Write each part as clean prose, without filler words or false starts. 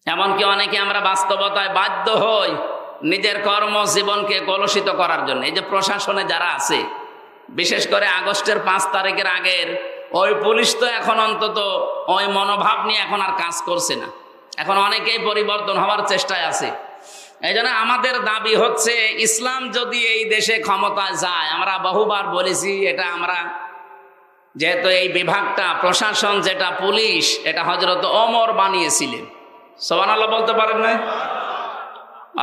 এমনকি অনেকে আমরা বাস্তবতায় বাধ্য হই নিজের কর্মজীবনকে কলুষিত করার জন্য। এই যে প্রশাসনে যারা আছে, বিশেষ করে আগস্টের 5 তারিখের আগের ওই পুলিশ তো এখন অন্তত ওই মনোভাব নিয়ে এখন আর কাজ করছে না। এখন অনেকেই পরিবর্তন হওয়ার চেষ্টায় আছে। এই জন্য আমাদের দাবি হচ্ছে, ইসলাম যদি এই দেশে ক্ষমতায় যায়, আমরা বহুবার বলেছি এটা আমরা, যেহেতু এই বিভাগটা প্রশাসন যেটা পুলিশ, এটা হযরত ওমর বানিয়েছিলেন। সুবহানাল্লাহ বলতে পারেন না?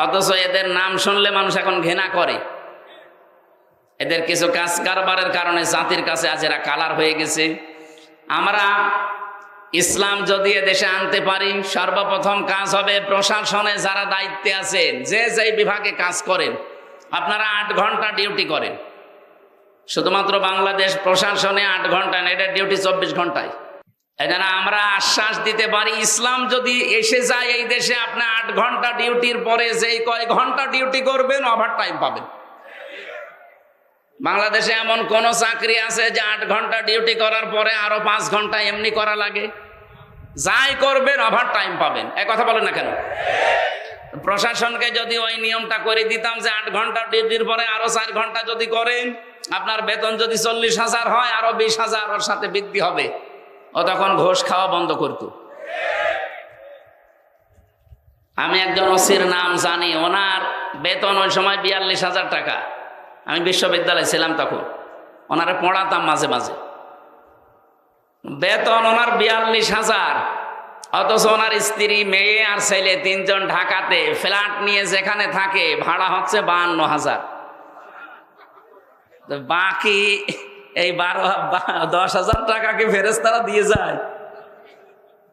অথচ এদের নাম শুনলে মানুষ এখন ঘৃণা করে। এদের কিছু কাজ কারবারের কারণে জাতির কাছে আজ এরা কালার হয়ে গেছে। আমরা ইসলাম যদি দেশে আনতে পারি, সর্বপ্রথম কাজ হবে প্রশাসনে যারা দায়িত্বে আছেন, যে যেই বিভাগে কাজ করেন, আপনারা 8 ঘন্টা ডিউটি করেন। শুধুমাত্র বাংলাদেশ প্রশাসনে 8 ঘন্টা না, এটা ডিউটি 24 ঘন্টায়। এই জন্য আমরা আশ্বাস দিতে পারি, ইসলাম যদি এসে যায় এই দেশে, আপনি 8 ঘন্টা ডিউটির পরে যেই কয় ঘন্টা ডিউটি করবেন, ওভার টাইম পাবেন। বাংলাদেশে এমন কোন চাকরি আছে যে 8 ঘন্টা ডিউটি করার পরে আরো 5 ঘন্টা এমনি করা লাগে? যাই করবেন ওভার টাইম পাবেন। এক কথা বলেন না কেন? প্রশাসনকে যদি ওই নিয়মটা করে দিতাম যে 8 ঘন্টা ডিউটির পরে আরো 4 ঘন্টা যদি করেন, আপনার বেতন যদি 40,000 হয়, আরো 20,000 ওর সাথে বৃদ্ধি হবে। ও তখন ঘোষ খাওয়া বন্ধ করত। আমি একজন ওসির নাম জানি, ওনার বেতন ওই সময় 42,000 টাকা। আমি বিশ্ববিদ্যালয়ে ছিলাম তখন, ওনারে পড়াতাম মাঝে মাঝে। বেতন ওনার 42,000, অথচ ওনার স্ত্রী, মেয়ে আর ছেলে 3 জন ঢাকাতে ফ্ল্যাট নিয়ে যেখানে থাকে ভাড়া হচ্ছে 52,000। বাকি এই 10,000 টাকা কি ফেরেশতারা দিয়ে যায়?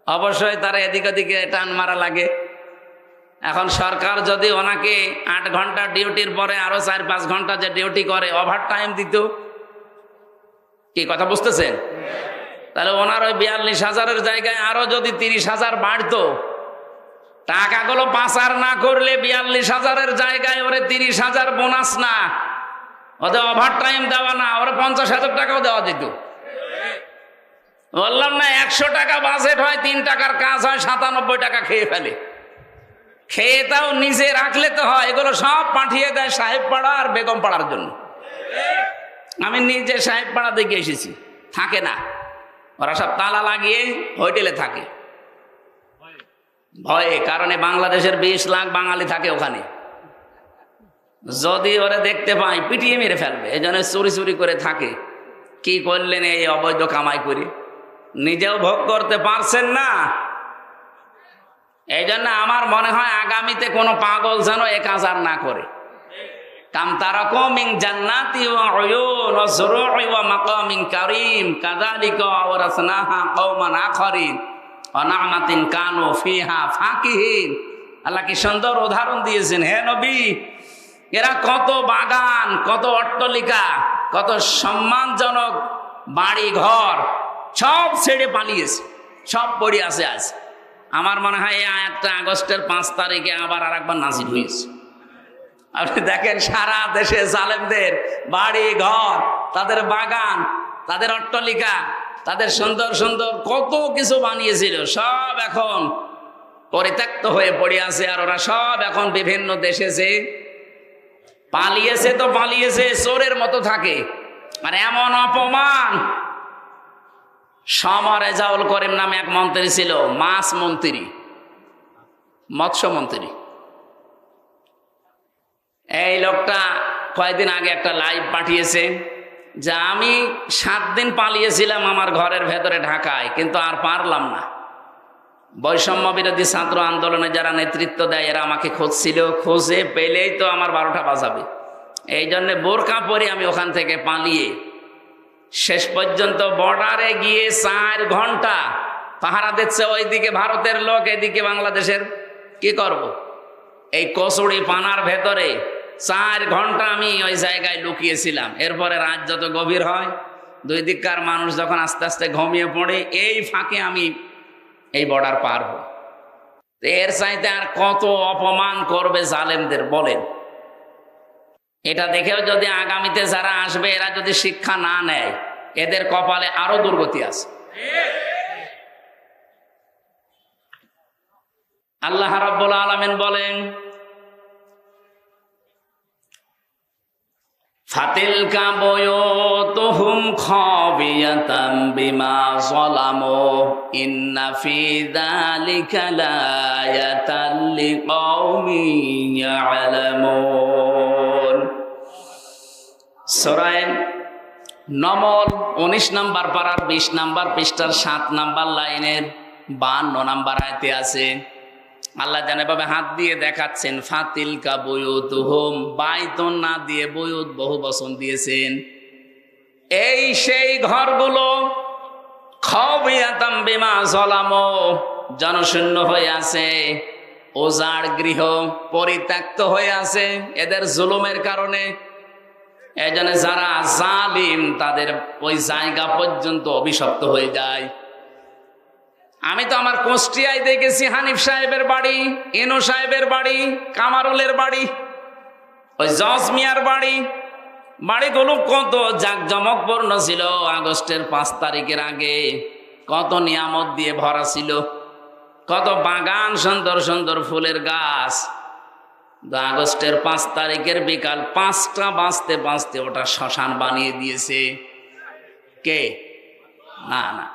অবশ্যই তারা এদিক ওদিকে টান মারা লাগে। এখন সরকার যদি ওনাকে 8 ঘন্টা ডিউটির পরে আরো 4-5 ঘন্টা যে ডিউটি করে ওভার টাইম দিত, কি কথা বুঝতেছেন? তাহলে ওনার ওই 42,000-এর জায়গায় আরো যদি 30,000 বাড়তো, টাকাগুলো পাচার না করলে 42,000-এর জায়গায় ওরে 30,000 বোনাস না, ওদের ওভার টাইম দেওয়া না, ওরা 50,000 টাকাও দেওয়া যেত। বললাম না, 100 টাকা বাজেট হয়, 3 টাকার কাজ হয়, 97 টাকা খেয়ে ফেলে। খেয়ে তাও নিজে রাখলে তো হয়, এগুলো সব পাঠিয়ে দেয় সাহেব পাড়া আর বেগম পাড়ার জন্য। আমি নিজে সাহেব পাড়া দেখে এসেছি, থাকে না, ওরা সব তালা লাগিয়ে হোটেলে থাকে ভয়ে। কারণে বাংলাদেশের 20 লাখ বাঙালি থাকে ওখানে, যদি ওরা দেখতে পায় পিটিয়ে মেরে ফেলবে। এই জন্য চুরি চুরি করে থাকে। কি করলেন এই অবৈধ কামাই করে? নিজেও ভোগ করতে পারছেন না। এই জন্য আমার মনে হয় আগামীতে কোনো পাগল যেন এ কাজ আর না করে। কাম তারাকু মিন জান্নাতি ওয়া উয়ুন ওয়া যুরুই ওয়া মাকামিন কারীম কাযালিকা ওয়ারাসনাহা কওমান আখারিন ওয়া নি'মাতিন কানু ফিহা ফাকিহিন। আল্লাহ কি সুন্দর উদাহরণ দিয়েছেন। হে নবী, এরা কত বাগান, কত অট্টালিকা, কত সম্মানজনক বাড়ি ঘর সব ছেড়ে পালিয়েছে, সব পড়ে আছে আজ। আমার মনে হয় এই আয়াতটা আগস্টের 5 তারিখে আবার আরেকবার নাজিল হয়েছে। আপনি দেখেন সারা দেশে জালেমদের বাড়ি ঘর, তাদের বাগান, তাদের অট্টালিকা, তাদের সুন্দর সুন্দর কত কিছু বানিয়েছিল, সব এখন পরিত্যক্ত হয়ে পড়ে আছে। আর ওরা সব এখন বিভিন্ন দেশে যে পালিয়েছে, তো পালিয়েছে, চোরের মতো থাকে। আর এমন অপমান, সমর রেজাউল করিম নামে এক মন্ত্রী ছিল, মাছ মন্ত্রী, মৎস্য মন্ত্রী। এই লোকটা কয়েকদিন আগে একটা লাইভ পাঠিয়েছে যে আমি 7 দিন পালিয়েছিলাম আমার ঘরের ভেতরে ঢাকায়, কিন্তু আর পারলাম না। বৈষম্য বিরোধী ছাত্র আন্দোলনে যারা নেতৃত্ব দেয় এরা আমাকে খুঁজছিল, খুঁজে পেলেই তো আমার 12টা বাজাবে। এই জন্য বোরকা পরে আমি ওখান থেকে পালিয়ে শেষ পর্যন্ত বর্ডারে গিয়ে 4 ঘন্টা পাহারা দিচ্ছে। ওইদিকে ভারতের লোক, এদিকে বাংলাদেশের। কি করব? এই কচুরি পানার ভেতরে 4 ঘন্টা আমি ওই জায়গায় লুকিয়েছিলাম। এরপরে রাত যত গভীর হয়, 2 দিককার মানুষ যখন আস্তে আস্তে ঘুমিয়ে পড়ে, এই ফাঁকে আমি এই বর্ডার পার হই। এর চাইতে আর কত অপমান করবে জালেমদের বলেন? এটা দেখেও যদি আগামীতে যারা আসবে এরা যদি শিক্ষা না নেয়, এদের কপালে আরো দুর্গতি আছে। আল্লাহ রাব্বুল আলামিন বলেন, ফাতিলকা বুয়ুতুহুম খাবিয়াতাম বিমা যালামু ইন্না ফি যালিকা লায়াতাল লিকাওমিন ইয়ালামুন। সূরা নমল 19 নম্বর পারার 20 নম্বর পৃষ্ঠার 7 নম্বর লাইনের 52 নম্বর আয়াতে আছে। আল্লাহ জানেভাবে হাত দিয়ে দেখাচ্ছেন, ফাতিলকা বুয়ুতুহুম, বাইতুন না দিয়ে বুয়ুত বহু বচন দিয়েছেন। এই সেই ঘরগুলো, খাবিয়াতাম বিমা যালামু, জনশূন্য হয়ে আছে, উজাড় গৃহ, পরিত্যক্ত হয়ে আছে এদের জুলুমের কারণে। এজন্য যারা জালিম তাদের ওই জায়গা পর্যন্ত অভিশপ্ত হয়ে যায়। আমি তো আমার কুষ্টিয়ায় দেখেছি হানিফ সাহেবের বাড়ি, ইনু সাহেবের বাড়ি, কামারুলের বাড়ি, ওই জজ মিয়ার বাড়ি, বাড়িগুলো কত জাঁকজমকপূর্ণ ছিল। আগস্টের 5 তারিখের আগে কত নিয়ামত দিয়ে ভরা ছিল, কত বাগান, সুন্দর সুন্দর ফুলের গাছ। আগস্টের 5 তারিখের বিকাল 5টা বাজতে বাজতে ওটা শ্মশান বানিয়ে দিয়েছে কে? না না,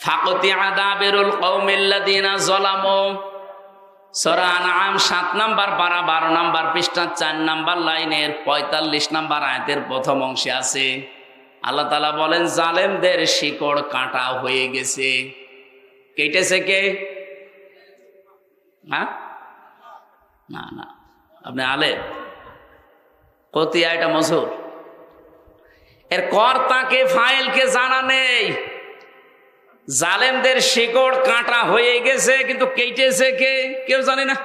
ফাকতি আদাবিরুল কওমিল্লাযিনা যালামু, সূরা আনআম 7 নম্বর পারা 12 নম্বর পৃষ্ঠা 4 নম্বর লাইনের 45 নম্বর আয়াতের প্রথম অংশে আছে। আল্লাহ তাআলা বলেন, জালেমদের শিকড় কাটা হয়ে গেছে। কেটেছে কে? হ্যাঁ, না না, আপনি আলেম, কতিয়া এটা মজুর, এর কর্তাকে ফাইলকে জানা নেই। জালেমদের শিকড় কাটা হয়ে গেছে, কিন্তু কেটেছে কে কেউ জানে না।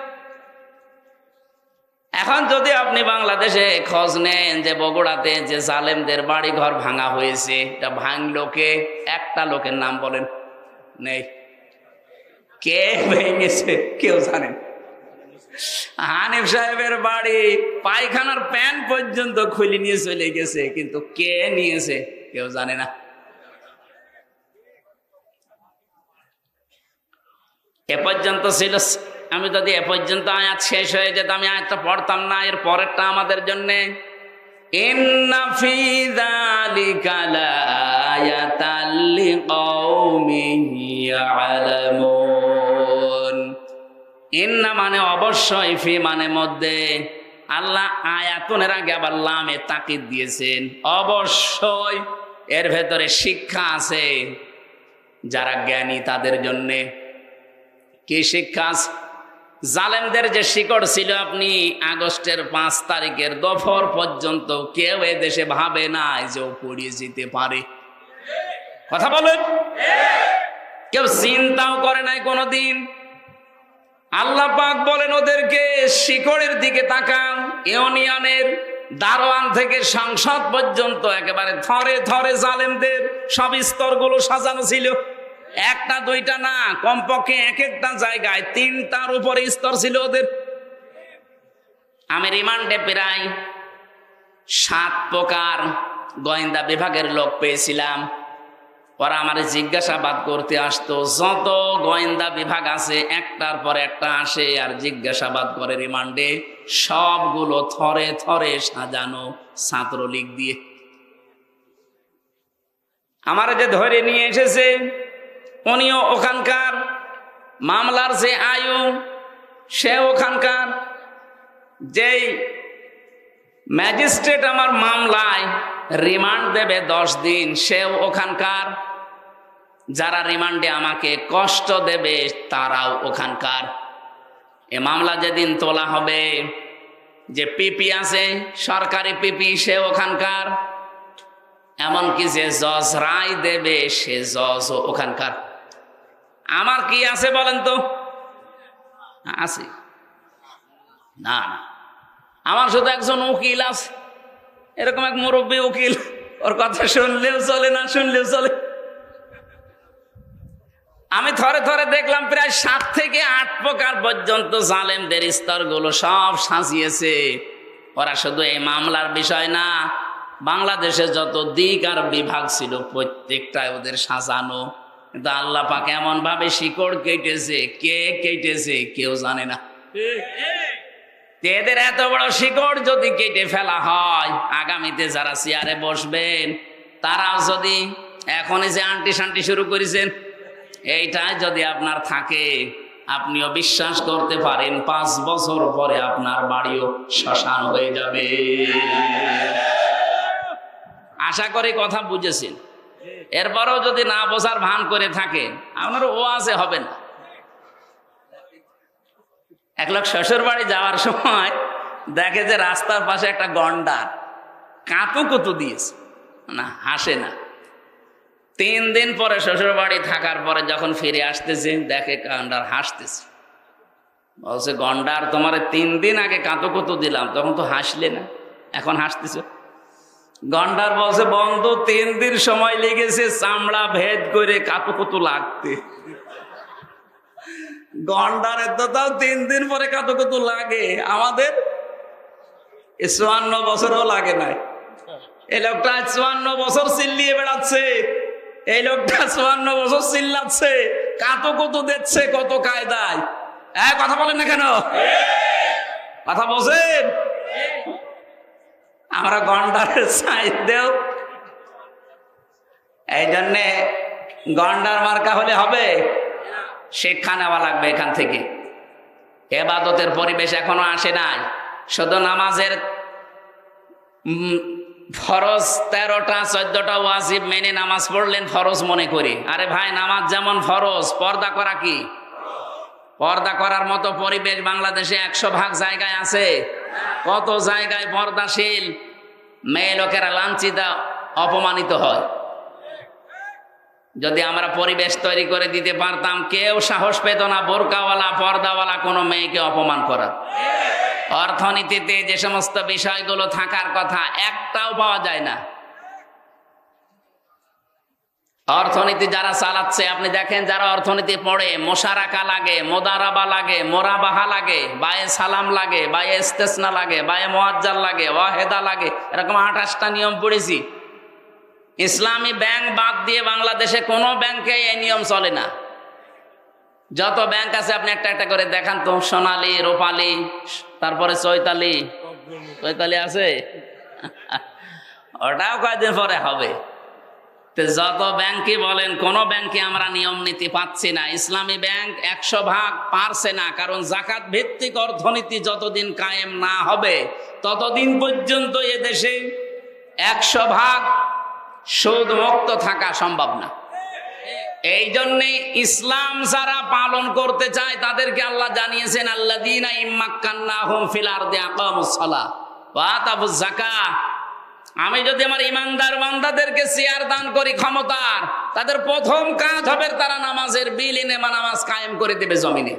এখন যদি আপনি বাংলাদেশে খোঁজ নেন যে বগুড়াতে যে জালেমদের বাড়ি ঘর ভাঙা হয়েছে, এটা ভাঙলো কে? একটা লোকের নাম বলেন, নেই। কে ভেঙেছে কেউ জানেন? হানিফ সাহেবের বাড়ি পায়খানার প্যান পর্যন্ত খুলে নিয়ে চলে গেছে, কিন্তু কে নিয়েছে কেউ জানে না। এ পর্যন্ত ছিল। আমি যদি এ পর্যন্ত আয়াত শেষ হয়ে যেত, আমি আয়াতটা পড়তাম না। এর পরেরটা আমাদের জন্য, ইন্না ফি যালিকা লায়াতাল লিকাওমিন ইয়ালামুন। ইন্না মানে অবশ্যই, ফি মানে মধ্যে, আল্লাহ আয়াতুনের আগে আবার লামে তাকিদ দিয়েছেন। অবশ্যই এর ভেতরে শিক্ষা আছে যারা জ্ঞানী তাদের জন্যে। কি শিক্ষা? জালেমদের যে শিকড় ছিল, আপনি আগস্টের 5 তারিখের দুপুর পর্যন্ত কেউ এ দেশে ভাবে নাই যে ও পড়িয়ে যেতে পারে। কথা বলেন, কেউ চিন্তাও করে নাই কোনোদিন। আল্লাহ পাক বলেন ওদেরকে শিকড়ের দিকে তাকান। ইউনিয়নের দারোয়ান থেকে সংসদ পর্যন্ত একেবারে থরে থরে জালেমদের সব স্তরগুলো সাজানো ছিল। একটা দুইটা না, কমপক্ষে এক একটা জায়গায় 3টার উপরে স্তর ছিল ওদের। আমি রিমান্ডে প্রায় 7 প্রকার গোয়েন্দা বিভাগের লোক পেয়েছিলাম। ওরা আমার জিজ্ঞাসাবাদ করতে আসতো। যত গোয়েন্দা বিভাগ আছে একটার পর একটা আসে আর জিজ্ঞাসাবাদ করে রিমান্ডে। সবগুলো থরে থরে সাজানো ছাত্রলীগ দিয়ে। আমার যে ধরে নিয়ে এসেছে উনিও ওখানকার, মামলার যে আয়ু সে ওখানকার, যেই ম্যাজিস্ট্রেট আমার মামলায় রিমান্ড দেবে 10 দিন সেও ওখানকার, যারা রিমান্ডে আমাকে কষ্ট দেবে তারাও ওখানকার। এ মামলা যেদিন তোলা হবে, যে পিপি আছে সরকারি পিপি সে ওখানকার, এমনকি যে জজ রায় দেবে সে জজও ওখানকার। আমার কি আছে বলেন তো? আছে না? না, আমার শুধু একজন উকিল আছে, এরকম এক মুরব্বী উকিল, ওর কথা শুনলেও চলে, না শুনলেও চলে। আমি থরে থরে দেখলাম প্রায় 7 থেকে 8 প্রকার পর্যন্ত জালেমদের স্তরগুলো সব সাজিয়েছে। ওরা শুধু এই মামলার বিষয় না, বাংলাদেশে যত দিক আর বিভাগ ছিল প্রত্যেকটাই ওদের সাজানো। কিন্তু আল্লাহ পাক এমন ভাবে শিকড় কেটেছে, কে কেটেছে কেউ জানে না। এদের এত বড় শিকড় যদি কেটে ফেলা হয়, আগামীতে যারা চেয়ারে বসবেন তারাও যদি এখনই যে আন্টি শান্টি শুরু করেছেন, এইটাই যদি আপনার থাকে, আপনিও বিশ্বাস করতে পারেন 5 বছর পরে আপনার বাড়িও শ্মশান হয়ে যাবে। আশা করি কথা বুঝেছেন। এরপরেও যদি না বোঝার ভান করে থাকেন, আপনার ওয়াজে হবে না। এক লোক শ্বশুর বাড়ি যাওয়ার সময় দেখে যে রাস্তার পাশে একটা গন্ডার কাতুকুতু দিয়েছে, না হাসে না। 3 দিন পরে শ্বশুর বাড়ি থাকার পরে যখন ফিরে আসতেছে, দেখে গন্ডার হাসতেছে। বলছে, গন্ডার তোমার 3 দিন আগে কাতুকুতু দিলাম, তখন তো হাসলে না, এখন হাসতেছে। গন্ডার বলছে, বন্ধু 3 দিন সময় লেগেছে চামড়া ভেদ করে কাতুকুতু লাগতে। গন্ডারের তো তাও 3 দিন পরে কাতুকুতু লাগে, আমাদের 54 বছরও লাগে নাই। এই লোকটা 54 বছর চিল্লিয়ে বেড়াচ্ছে, এই লোকটা 54 বছর চিল্লাচ্ছে, কাতুকুতু দিচ্ছে কত কায়দায়। কথা বলেন না কেন? কথা বলছেন? আমরা গন্ডারের সাইজ দেও, এই জন্যে গন্ডার মার্কা হলে হবে? শিক্ষা নেওয়া লাগবে এখান থেকে। ইবাদতের পরিবেশ এখনো আসে নাই। শুধু নামাজের ফরজ 13টা 14টা ওয়াজিব মেনে নামাজ পড়লেন ফরজ মনে করি। আরে ভাই, নামাজ যেমন ফরজ, পর্দা করা কি? পর্দা করার মতো পরিবেশ বাংলাদেশে 100% জায়গায় আছে। কত জায়গায় পর্দাশীল মেয়ে লোকেরা লাঞ্ছিত, অপমানিত হয়। যদি আমরা পরিবেশ তৈরি করে দিতে পারতাম, কেউ সাহস পেত না বোরকাওয়ালা পর্দাওয়ালা কোনো মেয়েকে অপমান করা। অর্থনীতিতে যে সমস্ত বিষয়গুলো থাকার কথা, একটাও পাওয়া যায় না। অর্থনীতি যারা চালাচ্ছে, আপনি দেখেন যারা অর্থনীতি পড়ে, মোশারাকা লাগে, মোদারাবা লাগে, মোরাবাহা লাগে, বায়ে সালাম লাগে, বায়ে ইস্তেসনা লাগে, বায়ে মুআজ্জাল লাগে, ওয়াহেদা লাগে, এরকম 28টা নিয়ম পড়েছি। ইসলামী ব্যাংক বাদ দিয়ে বাংলাদেশে কোনো ব্যাংকে এই নিয়ম চলে না। যত ব্যাংক আছে আপনি একটা একটা করে দেখান তো। সোনালী, রূপালী, তারপরে চৈতালি আছে, ওটাও কয়েকদিন পরে হবে। যত ব্যাংকই বলেন, কোন ব্যাংকে আমরা নিয়ম নীতি পাচ্ছি না। ইসলামী ব্যাংক 100% পারছে না, কারণ জাকাত ভিত্তিক অর্থনীতি যতদিন কায়েম না হবে ততদিন পর্যন্ত এদেশে 100% সুদ মুক্ত থাকা সম্ভব না। এই জন্যে ইসলাম যারা পালন করতে চায় তাদেরকে আল্লাহ জানিয়েছেন, আল্লাযীনা ইম্মাক্কান্নাহুম ফিল আরদি আকামুস সালাহ ওয়া আতাবুজ যাকাহ। আমি যদি আমার ইমানদার বান্দাদেরকে চেয়ার দান করি ক্ষমতার, তাদের প্রথম কাজ হবে তারা নামাজের বিলীনে নামাজ কায়েম করে দেবে জমিনে।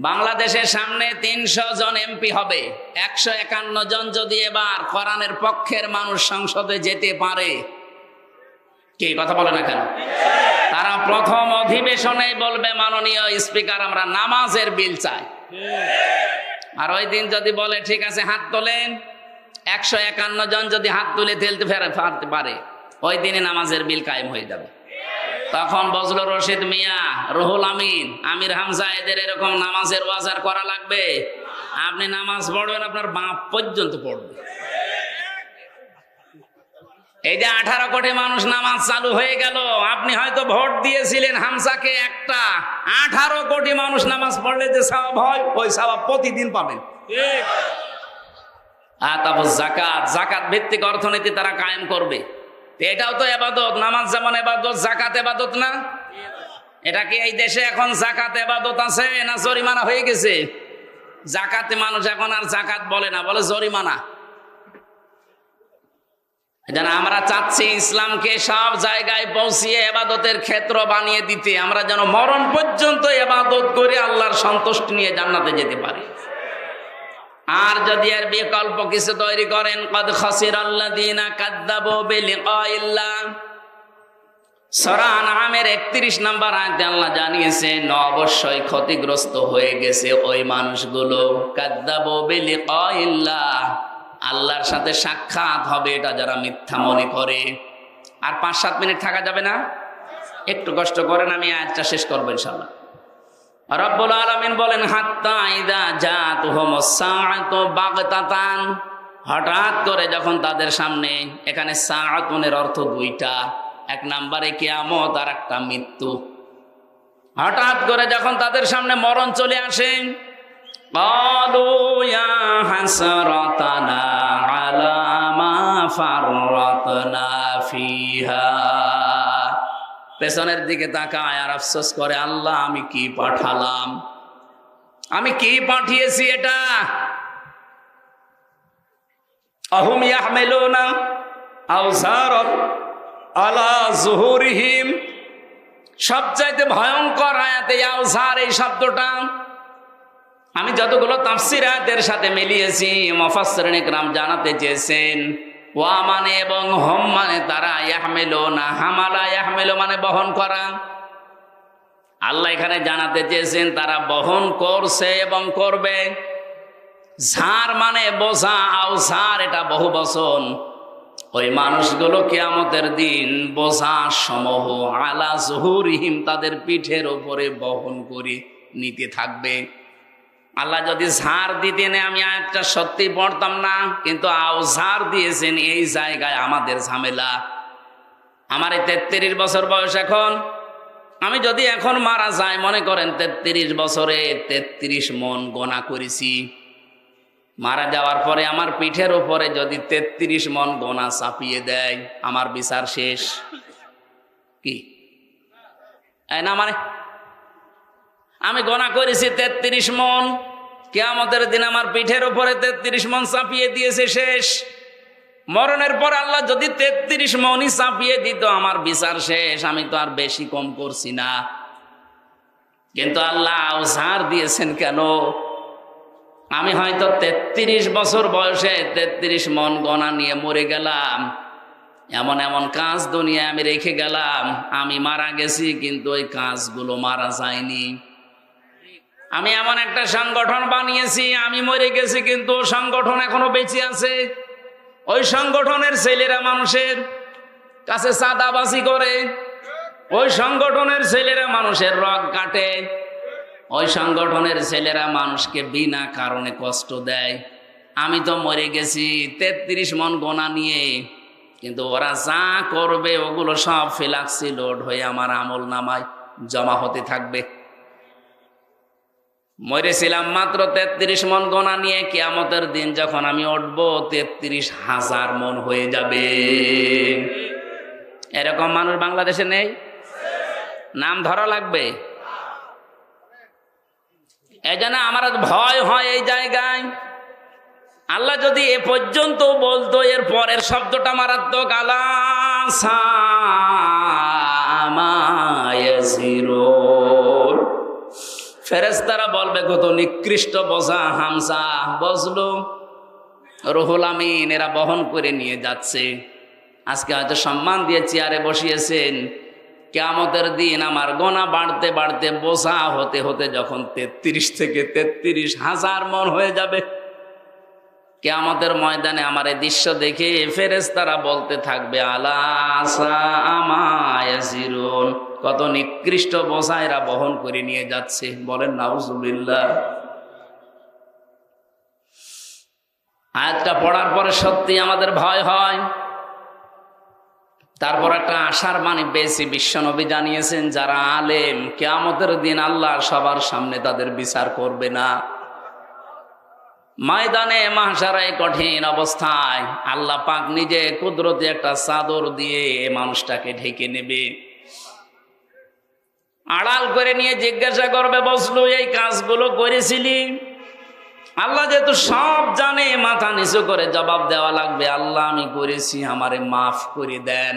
বাংলাদেশের সামনে 300 জন এমপি হবে, 151 জন যদি এবার কোরআনের পক্ষের মানুষ সংসদে যেতে পারে, কি কথা বলে না কেন? তারা প্রথম অধিবেশনে বলবে, মাননীয় স্পিকার, আমরা নামাজের বিল চাই। আর ওই দিন যদি বলে ঠিক আছে হাত তোলেন, 151 জন যদি হাত তুলে ফেলতে পারে, ওই দিনে নামাজের বিল কায়েম হয়ে যাবে। তখন বজলুর রশিদ মিয়া, রুহুল আমিন, আমির হামজা, এদের এরকম নামাজের ওয়াজার করা লাগবে। আপনি নামাজ পড়বেন, আপনার বাপ পর্যন্ত পড়বে। এই যে 18 কোটি মানুষ নামাজ চালু হয়ে গেল, আপনি হয়তো ভোট দিয়েছিলেন হামজাকে একটা, 18 কোটি মানুষ নামাজ পড়লে যে সওয়াব হয়, ওই সওয়াব প্রতিদিন পাবেন। আতাবুজ যাকাত, যাকাত ভিত্তিক অর্থনীতি তারা কায়েম করবে। এটাও তো ইবাদত। নামাজ যেমন ইবাদত, যাকাত ইবাদত না? এটা কি এই দেশে এখন যাকাত ইবাদত আছে না জরিমানা হয়ে গেছে? যাকাতে মানুষ এখন আর যাকাত বলে না, বলে জরিমানা। যেন আমরা চাচ্ছি ইসলামকে সব জায়গায় পৌঁছিয়ে ইবাদতের ক্ষেত্র বানিয়ে দিতে, আমরা যেন মরণ পর্যন্ত ইবাদত করে আল্লাহর সন্তুষ্টি নিয়ে জান্নাতে যেতে পারি। আর যদি এর বিকল্প কিছু তৈরি করেন, কদ খাসিরাল্লাযীনা কাযযাবু বিলিকাইল্লাহ, সূরা আনআমের 31 নম্বর আয়াতে আল্লাহ জানিয়েছেন, অবশ্যই ক্ষতিগ্রস্ত হয়ে গেছে ওই মানুষগুলো, কাযযাবু বিলিকাইল্লাহ, আল্লাহর সাথে সাক্ষাৎ হবে এটা যারা মিথ্যা মনে করে। আর 5-7 মিনিট থাকা যাবে না? একটু কষ্ট করেন, আমি আয়াতটা শেষ করবো ইনশাআল্লাহ। রব্বুল আলামিন বলেন হাত্তা ইযা জাআতুহুমুস সাআতু বাগতাতান, হঠাৎ করে যখন তাদের সামনে, এখানে সাআতুনের অর্থ দুইটা, এক নম্বরে কিয়ামত আর একটা মৃত্যু। হঠাৎ করে যখন তাদের সামনে মরণ চলে আসে, ক্বালু ইয়া হাসরাতানা আলা মা ফাররাতনা ফিহা, পেছনের দিকে তাকায় আর আফসোস করে, আল্লাহ আমি কি পাঠালাম, আমি কি পাঠিয়েছি এটা। আহুম ইয়াহমিলুনা আওযারান আলা যুহুরিহিম, সবচাইতে ভয়ঙ্কর আয়াতে আওযার এই শব্দটা আমি যতগুলো তাফসীর আয়াতের সাথে মিলিয়েছি, মুফাসসিরিন ইকরাম জানাতে চেয়েছেন ওয়া মানে এবং হম মানে তারা, ইয়াহমিলুনা হামালা ইয়াহমিলু মানে বহন করা। আল্লাহ এখানে জানাতে চেয়েছেন তারা বহন করছে এবং করবে। ঝার মানে বোঝা, আওঝার এটা বহু বচন। ওই মানুষগুলো কিয়ামতের দিন বোঝা সমূহ আলা যুহুরিহিম তাদের পিঠের উপরে বহন করে নিতে থাকবে। আল্লাহ যদি ঝাড় দিতেন আমি আয়াতটা সত্যি পড়তাম না, কিন্তু আওঝার দিয়েছেন, এই জায়গায় আমাদের ঝামেলা। আমার এই 33 বছর বয়স এখন, আমি যদি এখন মারা যাই, মনে করেন 33 বছরে 33 মন গোনা করেছি, মারা যাওয়ার পরে আমার পিঠের উপরে যদি 33 মন গোনা চাপিয়ে দেয়, আমার বিচার শেষ কি না? মানে আমি গোনা করেছি 33 মন, কিয়ামতের দিন আমার পিঠের উপরে 33 মন চাপিয়ে দিয়েছে, শেষ। মরণের পর আল্লাহ যদি 33 মনই চাপিয়ে দিত, আমার বিচার শেষ, আমি তো আর বেশি কম করছি না। কিন্তু আল্লাহ আওঝার দিয়েছেন কেন? আমি হয়তো 33 বছর বয়সে 33 মন গোনা নিয়ে মরে গেলাম, এমন এমন কাজ দুনিয়ায় আমি রেখে গেলাম, আমি মারা গেছি কিন্তু ওই কাজগুলো মারা যায়নি। আমি এমন একটা সংগঠন বানিয়েছি, আমি মরে গেছি কিন্তু সংগঠন এখনো বেঁচে আছে। ওই সংগঠনের ছেলেরা মানুষের কাছে চাঁদাবাজি করে, ওই সংগঠনের ছেলেরা মানুষের রগ কাটে, ওই সংগঠনের ছেলেরা মানুষকে বিনা কারণে কষ্ট দেয়। আমি তো মরে গেছি 33 মন গোনা নিয়ে, কিন্তু ওরা যা করবে ওগুলো সব ফিলাক্সি লোড হয়ে আমার আমল নামায় জমা হতে থাকবে। মরেছিলাম মাত্র 33 মন গোনা নিয়ে, কিয়ামতের দিন যখন আমি উঠবো 33,000 মন হয়ে যাবে। এরকম মানুষ বাংলাদেশে নেই? নাম ধরা লাগবে। এই জন্য আমার ভয় হয় এই জায়গায়। আল্লাহ যদি এ পর্যন্ত বলতো, এর পরের শব্দটা মারাত্মক, আলা সামা ইয়াসিরুন, ফেরেশতারা বলবে কত নিকৃষ্ট বোঝা হামজা বজলু রুহুল আমিন এরা বহন করে নিয়ে যাচ্ছে। আজকে হয়তো সম্মান দিয়ে চেয়ারে বসিয়েছেন, কিয়ামতের দিন আমার গোনা বাড়তে বাড়তে বোঝা হতে হতে যখন 33 থেকে 33,000 মন হয়ে যাবে, কিয়ামতের ময়দানে আমার এই দৃশ্য দেখে ফেরেশতারা বলতে থাকবে আলা সামা ইয়াসিরুন, কত নিকৃষ্ট বোঝা এরা বহন করে নিয়ে যাচ্ছে। বলেন নাউজুবিল্লাহ। আয়াতটা পড়ার পরে সত্যি আমাদের ভয় হয়। তারপর একটা আশার বাণী পেয়েছি, বিশ্বনবী জানিয়েছেন যারা আলেম কিয়ামতের দিন আল্লাহ সবার সামনে তাদের বিচার করবে না। ময়দানে মাহশারে কঠিন অবস্থায় আল্লাহ পাক নিজে কুদরতে একটা চাদর দিয়ে মানুষটাকে ঢেকে নেবে, আড়াল করে নিয়ে জিজ্ঞাসা করবে, বসলু এই কাজগুলো করেছিলি? আল্লাহ যেহেতু সব জানে, মাথা নিচু করে জবাব দেওয়া লাগবে, আল্লাহ আমি করেছি, আমারে মাফ করে দেন।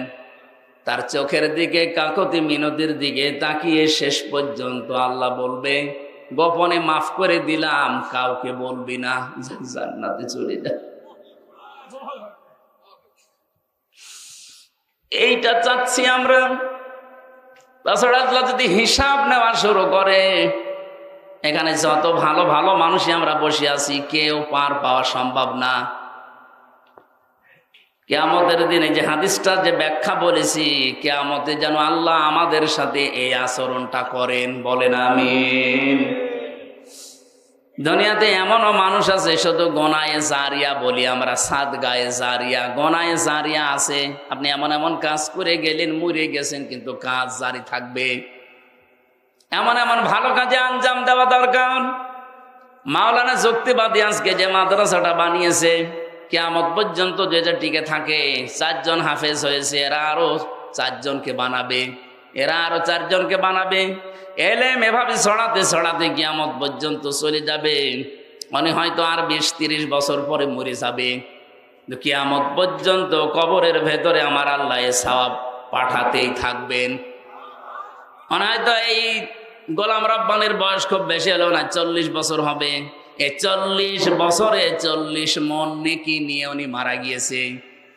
তার চোখের দিকে কাকতি মিনতির দিকে তাকিয়ে শেষ পর্যন্ত আল্লাহ বলবে, গোপনে মাফ করে দিলাম, কাউকে বলবি না, জান্নাতে চলে যা। এইটা চাচ্ছি আমরা। তাছাড়া আল্লাহ যদি হিসাব নেওয়া শুরু করে, এখানে যত ভালো ভালো মানুষই আমরা বসে আছি, কেউ পার পাওয়া সম্ভব না। কিয়ামতের দিনে যে হাদিসটা যে ব্যাখ্যা বলেছি, কিয়ামতে যেন আল্লাহ আমাদের সাথে এই আচরণটা করেন, বলেন আমিন। দুনিয়াতে এমনও মানুষ আছে শুধু গোনায়ে জারিয়া বলি আমরা, সাদগায়ে জারিয়া, গোনায়ে জারিয়া আছে। আপনি এমন এমন কাজ করে গেলেন, মরে গেছেন, কিন্তু কাজ জারি থাকবে। এমন এমন ভালো কাজে আঞ্জাম দেওয়া দরকার। মাওলানা যুক্তিবাদী আজকে যে মাদ্রাসাটা বানিয়েছে, কিয়ামত পর্যন্ত যেটা টিকে থাকে, 4 জন হাফেজ হয়েছে, এরা আরো 4 জনকে বানাবে, এরা আরো 4 জনকে বানাবে। এলেম এভাবে ছড়াতে ছড়াতে কিয়ামত পর্যন্ত চলে যাবে। মনে হয়তো আর 20-30 বছর পরে মরে যাবে, কিয়ামত পর্যন্ত কবরের ভেতরে আমার আল্লাহ সওয়াব পাঠাতেই থাকবেন। মনে হয়তো এই গোলাম রব্বানির বয়স খুব বেশি হলো না, 40 বছর হবে। এই 40 বছরে 40 মন নেকি নিয়ে উনি মারা গিয়েছে।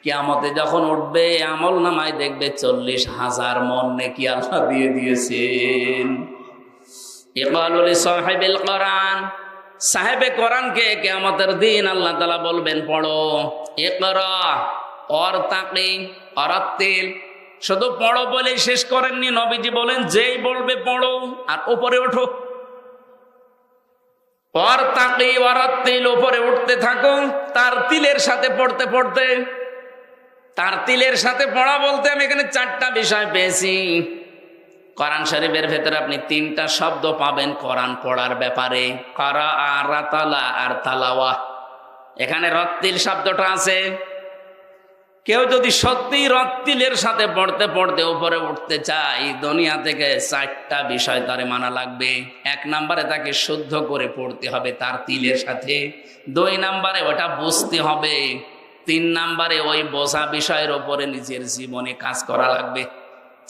কিয়ামতে যখন উঠবে আমল নামায় দেখবে 40,000 মন নেকি আল্লাহ দিয়ে দিয়েছেন। ইকালুল সাহিবিল কোরআন, সাহেবে কোরআনকে কিয়ামতের দিন আল্লাহ তাআলা বলবেন, পড়ো, ইকরা ওয়ারতাকি ওয়ারাত্তিল। শুধু পড়ো বলে শেষ করেননি, নবীজি বলেন যেই বলবে পড়ো আর উপরে ওঠো। ওয়ারতাকি ওয়ারাত্তিল, উপরে উঠতে থাকো তার তিলের সাথে পড়তে পড়তে। তার তিলের সাথে পড়া বলতে আমি এখানে 4টা বিষয় পেয়েছি। কোরআন শরীফের ভেতরে আপনি 3টা শব্দ পাবেন কোরআন পড়ার ব্যাপারে, কারা আর রাতালা আর তালাওয়া। এখানে রত্তিল শব্দটা আছে। কেউ যদি সত্যি রত্তিলের সাথে পড়তে পড়তে উপরে উঠতে চায়, দুনিয়া থেকে 4টা বিষয় তারে মানা লাগবে। 1 নম্বরে তাকে শুদ্ধ করে পড়তে হবে তার তিলের সাথে। 2 নম্বরে ওটা বুঝতে হবে। 3 নম্বরে ওই বোঝা বিষয়ের উপরে নিজের জীবনে কাজ করা লাগবে।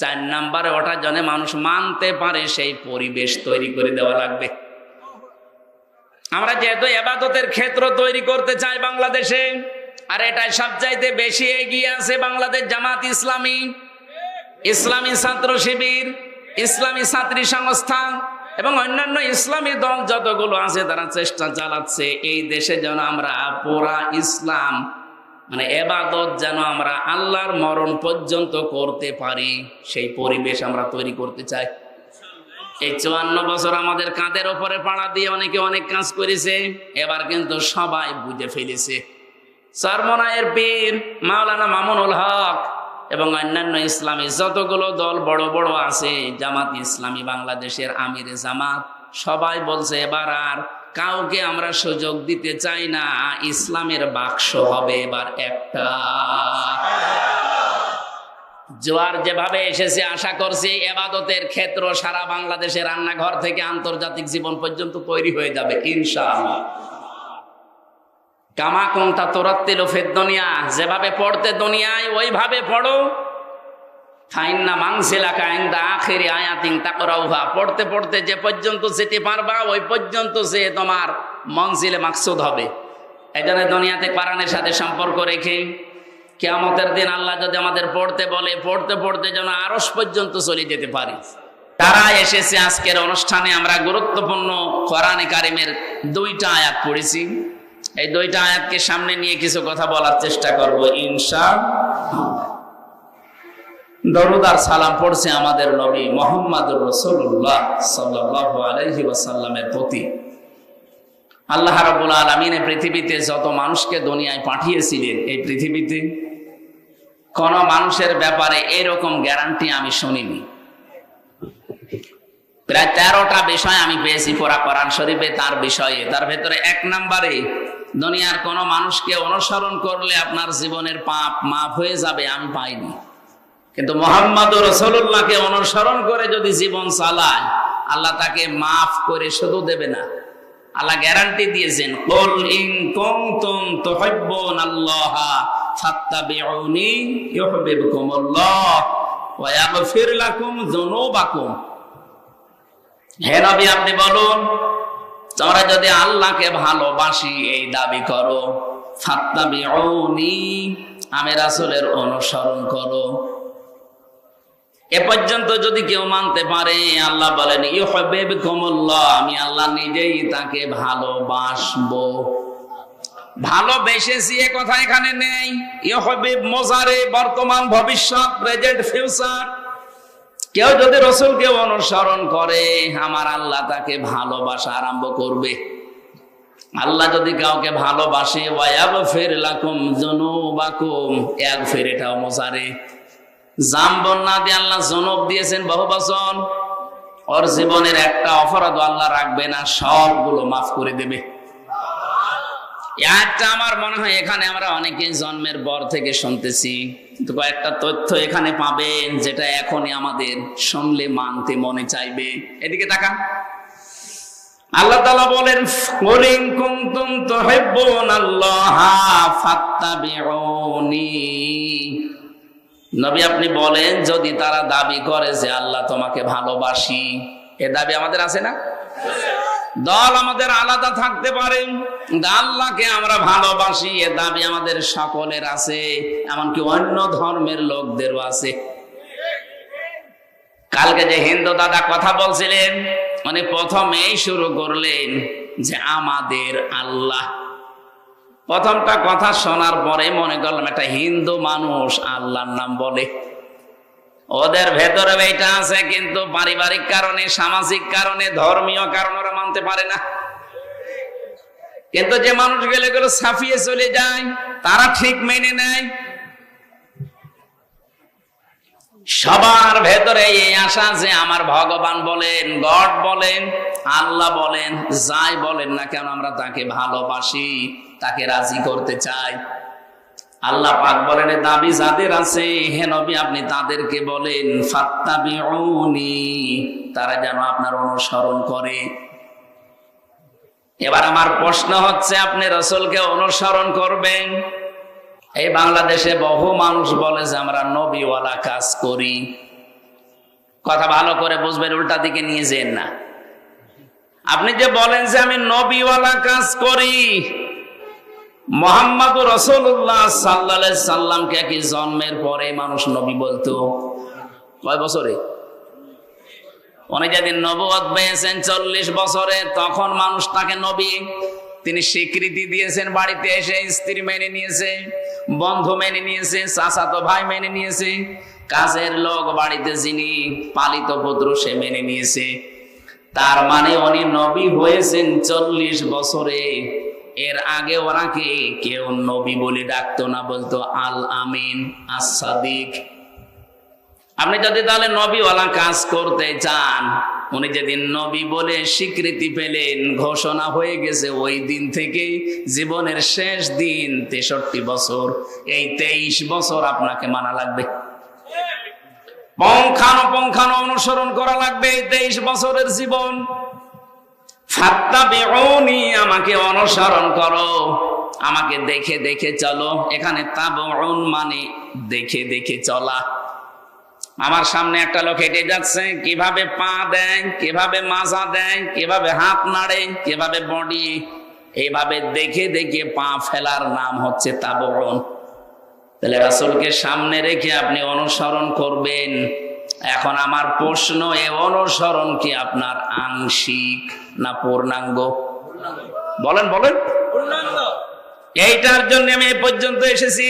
4 নম্বরে ওটা যেন মানুষ মানতে পারে সেই পরিবেশ তৈরি করে দেওয়া লাগবে। আমরা যেহেতু ইবাদতের ক্ষেত্র তৈরি করতে চাই বাংলাদেশে, আর এটাই সবচাইতে বেশি এগিয়ে আছে বাংলাদেশ জামাত ইসলামী, ইসলামী ছাত্র শিবির, ইসলামী ছাত্রী সংস্থা এবং অন্যান্য ইসলামী দল যতগুলো আছে, তারা চেষ্টা চালাচ্ছে এই দেশে যেন আমরা পুরা ইসলাম মানে ইবাদত যেন আমরা আল্লাহর মরণ পর্যন্ত করতে পারি, সেই পরিবেশ আমরা তৈরি করতে চাই। এই 54 বছর আমাদের কাঁধের ওপরে পাড়া দিয়ে অনেকে অনেক কাজ করেছে, এবার কিন্তু সবাই বুঝে ফেলেছে। চরমনায়ের পীর মাওলানা মামুনুল হক এবং অন্যান্য ইসলামী যতগুলো দল বড় বড় আছে, জামাত ইসলামী বাংলাদেশের আমিরে জামাত, সবাই বলছে এবার আর কাউকে আমরা সুযোগ দিতে চাই না, ইসলামের বাক্স হবে এবার একটা। জোয়ার যেভাবে এসেছে, আশা করছি ইবাদতের ক্ষেত্র সারা বাংলাদেশের রান্নাঘর থেকে আন্তর্জাতিক জীবন পর্যন্ত তৈরি হয়ে যাবে ইনশাআল্লাহ। কামা কুনতা তুরাত্তিলু ফিদ দুনিয়া, যেভাবে পড়তে দুনিয়ায় ওইভাবে পড়ো। ফাইন্না মানসিলাকা ইনদা আখিরি আয়াতিন তাকরাউহা, পড়তে পড়তে যে পর্যন্ত যেতে পারবা ওই পর্যন্ত যে তোমার মনজিলে মাকসুদ হবে। এজন্য দুনিয়াতে কোরআনের সাথে সম্পর্ক রেখে কিয়ামতের দিন আল্লাহ যদি আমাদের পড়তে বলে, পড়তে পড়তে যেন আরশ পর্যন্ত চলে যেতে পারি। তারা এসেছে আজকের অনুষ্ঠানে। আমরা গুরুত্বপূর্ণ কোরআনে কারিমের 2টা আয়াত পড়েছি। এই 2টা আয়াতকে সামনে নিয়ে কিছু কথা বলার চেষ্টা করব ইনশাআল্লাহ। দরুদ আর সালাম পড়ছে আমাদের নবী মুহাম্মদুর রাসূলুল্লাহ সাল্লাল্লাহু আলাইহি ওয়াসাল্লামের প্রতি। আল্লাহ রাব্বুল আলামিন এই পৃথিবীতে যত মানুষকে দুনিয়ায় পাঠিয়েছিলেন, এই পৃথিবীতে কোন মানুষের ব্যাপারে এরকম গ্যারান্টি আমি শুনিনি। প্রায় 13টা বিষয় আমি পেয়েছি পুরা কোরআন শরীফে তার বিষয়ে। তার ভেতরে 1 নম্বরে দুনিয়ার কোন মানুষকে অনুসরণ করলে আপনার জীবনের পাপ মাফ হয়ে যাবে, আমি পাইনি। কিন্তু মুহাম্মদুর রাসূলুল্লাহকে অনুসরণ করে যদি জীবন চালায়, আল্লাহ তাকে মাফ করে শুধু দেবে না, আল্লাহ গ্যারান্টি দিয়েছেন, কুল ইন কুনতুম তুহিব্বুনাল্লাহা ফাত্তাবিউনি ইউহিব্বুকুমুল্লাহ ওয়া ইয়াগফির লাকুম যুনুবাকুম। হে নবী, আপনি বলুন, তোমরা যদি আল্লাহকে ভালোবাসি এই দাবি করো, ফাত্তাবিউনি, আমি রাসূলের অনুসরণ করো। এ পর্যন্ত যদি কেউ মানতে পারে, আল্লাহ বলেন ইউহিব্বুকুমুল্লাহ, আমি আল্লাহ নিজেই তাকে ভালোবাসবো। ভালোবেসেছি এ কথা এখানে নেই। ইহবিব মোজারে, বর্তমান, ভবিষ্যৎ, প্রেজেন্ট, ফিউচার। কেউ যদি রসুলকে অনুসরণ করে আমার আল্লাহ তাকে ভালোবাসা আরম্ভ করবে। আল্লাহ যদি কাউকে ভালোবাসে, ওয়ায়াগফির লাকুম যুনুবাকুম, ইয়াগফির এটাও মোজারে। জামবন না দিয়ে আল্লাহ যুনুব দিয়েছেন বহু বচন। ওর জীবনের একটা অপরাধ আল্লাহ রাখবে না, সবগুলো মাফ করে দেবে। একটা আমার মনে হয় এখানে আমরা অনেকেই জন্মের পর থেকে শুনতেছি, কিন্তু কয়েকটা তথ্য এখানে পাবেন যেটা এখনই আমাদের শুনলে মানতে মনে চাইবে। এদিকে তাকান। আল্লাহ তাআলা বলেন, কুল ইন কুনতুম তুহিব্বুনাল্লাহা ফাত্তাবিউনি। নবী আপনি বলেন, যদি তারা দাবি করে যে আল্লাহ তোমাকে ভালোবাসি, এ দাবি আমাদের আছে না? দল আমাদের আলাদা থাকতে পারে, আল্লাহকে আমরা ভালোবাসি এ দাবি আমাদের সকলের আছে, এমনকি অন্য ধর্মের লোকদেরও আছে। কালকে যে হিন্দু দাদা কথা বলছিলেন, মানে প্রথমেই শুরু করলেন যে আমাদের আল্লাহ। প্রথমটা কথা শোনার পরে মনে করলাম একটা হিন্দু মানুষ আল্লাহর নাম বলে। ওদের ভেতরে এইটা আছে, কিন্তু পারিবারিক কারণে, সামাজিক কারণে, ধর্মীয় কারণে ওরা মানতে পারে না। কিন্তু যে মানুষগুলো এগুলো ছাপিয়ে চলে যায় তারা ঠিক মেনে নেয়। সবার ভেতরে এই আশা যে আমার ভগবান বলেন, গড বলেন, আল্লাহ বলেন, যাই বলেন না কেন আমরা তাকে ভালোবাসি, তাকে রাজি করতে চাই। আল্লাহ পাক বলেন, দাবি যাদের আছে হে নবী আপনি তাদেরকে বলেন ফাত্তাবিউনি, তারা যেন আপনার অনুসরণ করে। এবার আমার প্রশ্ন হচ্ছে, আপনি রাসূলকে অনুসরণ করবেন? এই বাংলাদেশে বহু মানুষ বলে যে আমরা নবীওয়ালা কাজ করি। কথা ভালো করে বুঝবেন, উল্টা দিকে নিয়ে যেন না। আপনি যে বলেন যে আমি নবীওয়ালা কাজ করি, মুহাম্মদুর রাসূলুল্লাহ সাল্লাল্লাহু আলাইহি সাল্লামকে কি জন্মের পরে মানুষ নবী বলতো? কয় বছরে? উনি যেদিন নবুয়ত পেয়েছেন 40 বছরে, তখন মানুষ তাকে নবী, তিনি স্বীকৃতি দিয়েছেন। বাড়িতে এসে স্ত্রী মেনে নিয়েছে, বন্ধু মেনে নিয়েছে, চাচাতো ভাই মেনে নিয়েছে, কাজের লোক বাড়িতে যিনি পালিত পুত্র সে মেনে নিয়েছে। তার মানে উনি নবী হয়েছেন 40 বছরে। এর আগে ওনাকে কেউ নবী বলে ডাকতো না, বলতো আল আমিন, আস-সাদিক। আপনি যদি তাহলে নবীওয়ালা কাজ করতে চান, উনি যেদিন নবী বলে স্বীকৃতি পেলেন, ঘোষণা হয়ে গেছে, ওই দিন থেকে জীবনের শেষ দিন 63 বছর, এই 23 বছর আপনাকে মানা লাগবে, পঙ্খানো অনুসরণ করা লাগবে। 23 বছরের জীবন। ফাত্তাবিউনি, আমাকে অনুসরণ করো, আমাকে দেখে দেখে চলো। এখানে তাবউন মানে দেখে দেখে চলা। আমার সামনে একটা লোক হেঁটে যাচ্ছে, কিভাবে পা দেয়, কিভাবে মাজা দেয়, কিভাবে হাত নাড়ে, কিভাবে বডি, এইভাবে দেখে দেখে পা ফেলার নাম হচ্ছে তাবউন। তাহলে রাসূলকে সামনে রেখে আপনি অনুসরণ করবেন। এখন আমার প্রশ্ন, এ অনুসরণ কি আপনার আংশিক না পূর্ণাঙ্গ? বলেন বলেন। এইটার জন্য আমি এই পর্যন্ত এসেছি।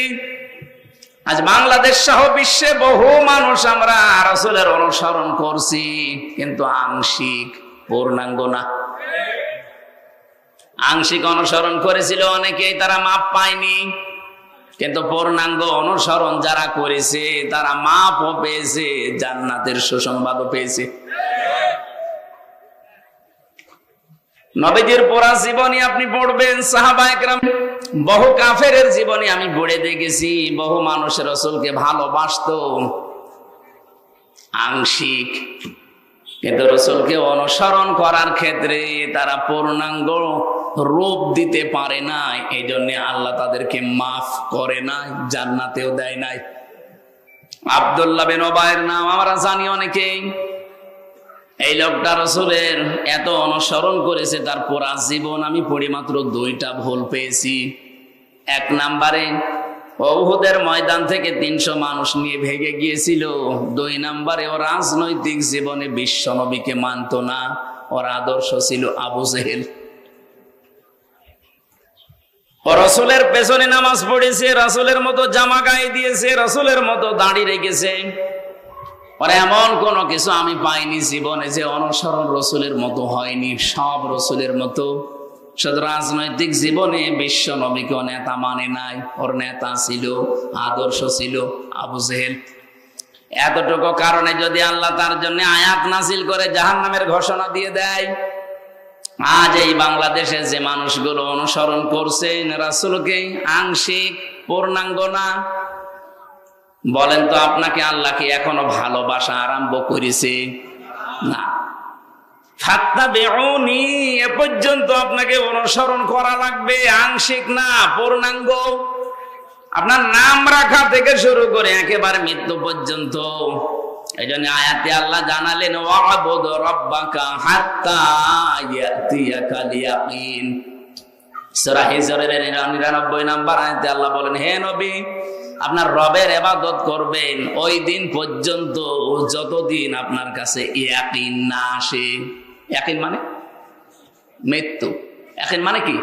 আজ বাংলাদেশ সহ বিশ্বে বহু মানুষ আমরা রাসূলের অনুসরণ করছি, কিন্তু আংশিক, পূর্ণাঙ্গ না। আংশিক অনুসরণ করেছিল অনেকেই, তারা মাপ পায়নি। কিন্তু পূর্ণাঙ্গ অনুসরণ যারা করেছে তারা মাপও পেয়েছে, জান্নাতের সুসংবাদও পেয়েছে। নবীজির পুরা জীবনী আপনি পড়বেন, সাহাবায়ে কেরাম, বহু কাফেরের জীবনী আমি পড়ে দেখেছি। বহু মানুষ রাসূলকে ভালোবাসতো আংশিক, কিন্তু রাসূলকে অনুসরণ করার ক্ষেত্রে তারা পূর্ণাঙ্গ রূপ দিতে পারে নাই। এই জন্য আল্লাহ তাদেরকে মাফ করে নাই, জান্নাতেও দেয় নাই। আব্দুল্লাহ বিন উবাইয়ের নাম আমরা জানি অনেকেই। এই লোকটা রাসূলের এত অনুসরণ করেছে, তার পুরা জীবন আমি পড়ি মাত্র 2টা ভুল পেয়েছি। 1 নম্বরে উহুদের ময়দান থেকে 300 মানুষ নিয়ে ভেগে গিয়েছিল। 2 নম্বরে ও রাজনৈতিক জীবনে বিশ্ব নবীকে মানত না, ওর আদর্শ ছিল আবু জেহেল। রসুলের পেছনে নামাজ পড়েছে, রসুলের মতো জামা গায়ে দিয়েছে, রসুলের মতো দাড়ি রেখেছে। আর এমন কোন কিছু আমি পাইনি জীবনে যে অনুসরণ রসুলের মতো হয়নি, সব রসুলের মতো। শুধু রাজনৈতিক জীবনে বিশ্ব নবীকে নেতা মানে নাই, ওর নেতা ছিল, আদর্শ ছিল আবু জেহেল। এতটুকু কারণে যদি আল্লাহ তার জন্য আয়াত নাজিল করে জাহান্নামের ঘোষণা দিয়ে দেয়, আজ এই বাংলাদেশে যে মানুষগুলো অনুসরণ করছেন রাসূলকে আংশিক পূর্ণাঙ্গ না, বলেন তো আপনাকে আল্লাহ কি এখনো ভালোবাসা আরম্ভ করেছে? না। ফাত্তাবিউনি, এ পর্যন্ত আপনাকে অনুসরণ করা লাগবে, আংশিক না পূর্ণাঙ্গ। আপনার নাম রাখা থেকে শুরু করে একেবারে মৃত্যু পর্যন্ত। এই জন্য আয়াতে আল্লাহ জানালেন ওয়াবুদ রাব্বাকা হাত্তা ইয়াতিয়াকাল ইয়াকিন। সূরা হিজরের 99 নম্বর আয়াতে আল্লাহ বলেন, হে নবী, আপনার রবের ইবাদত করবেন ওই দিন পর্যন্ত যতদিন আপনার কাছে ইয়াকিন না আসে। ইয়াকিন মানে মৃত্যু। ইয়াকিন মানে কি?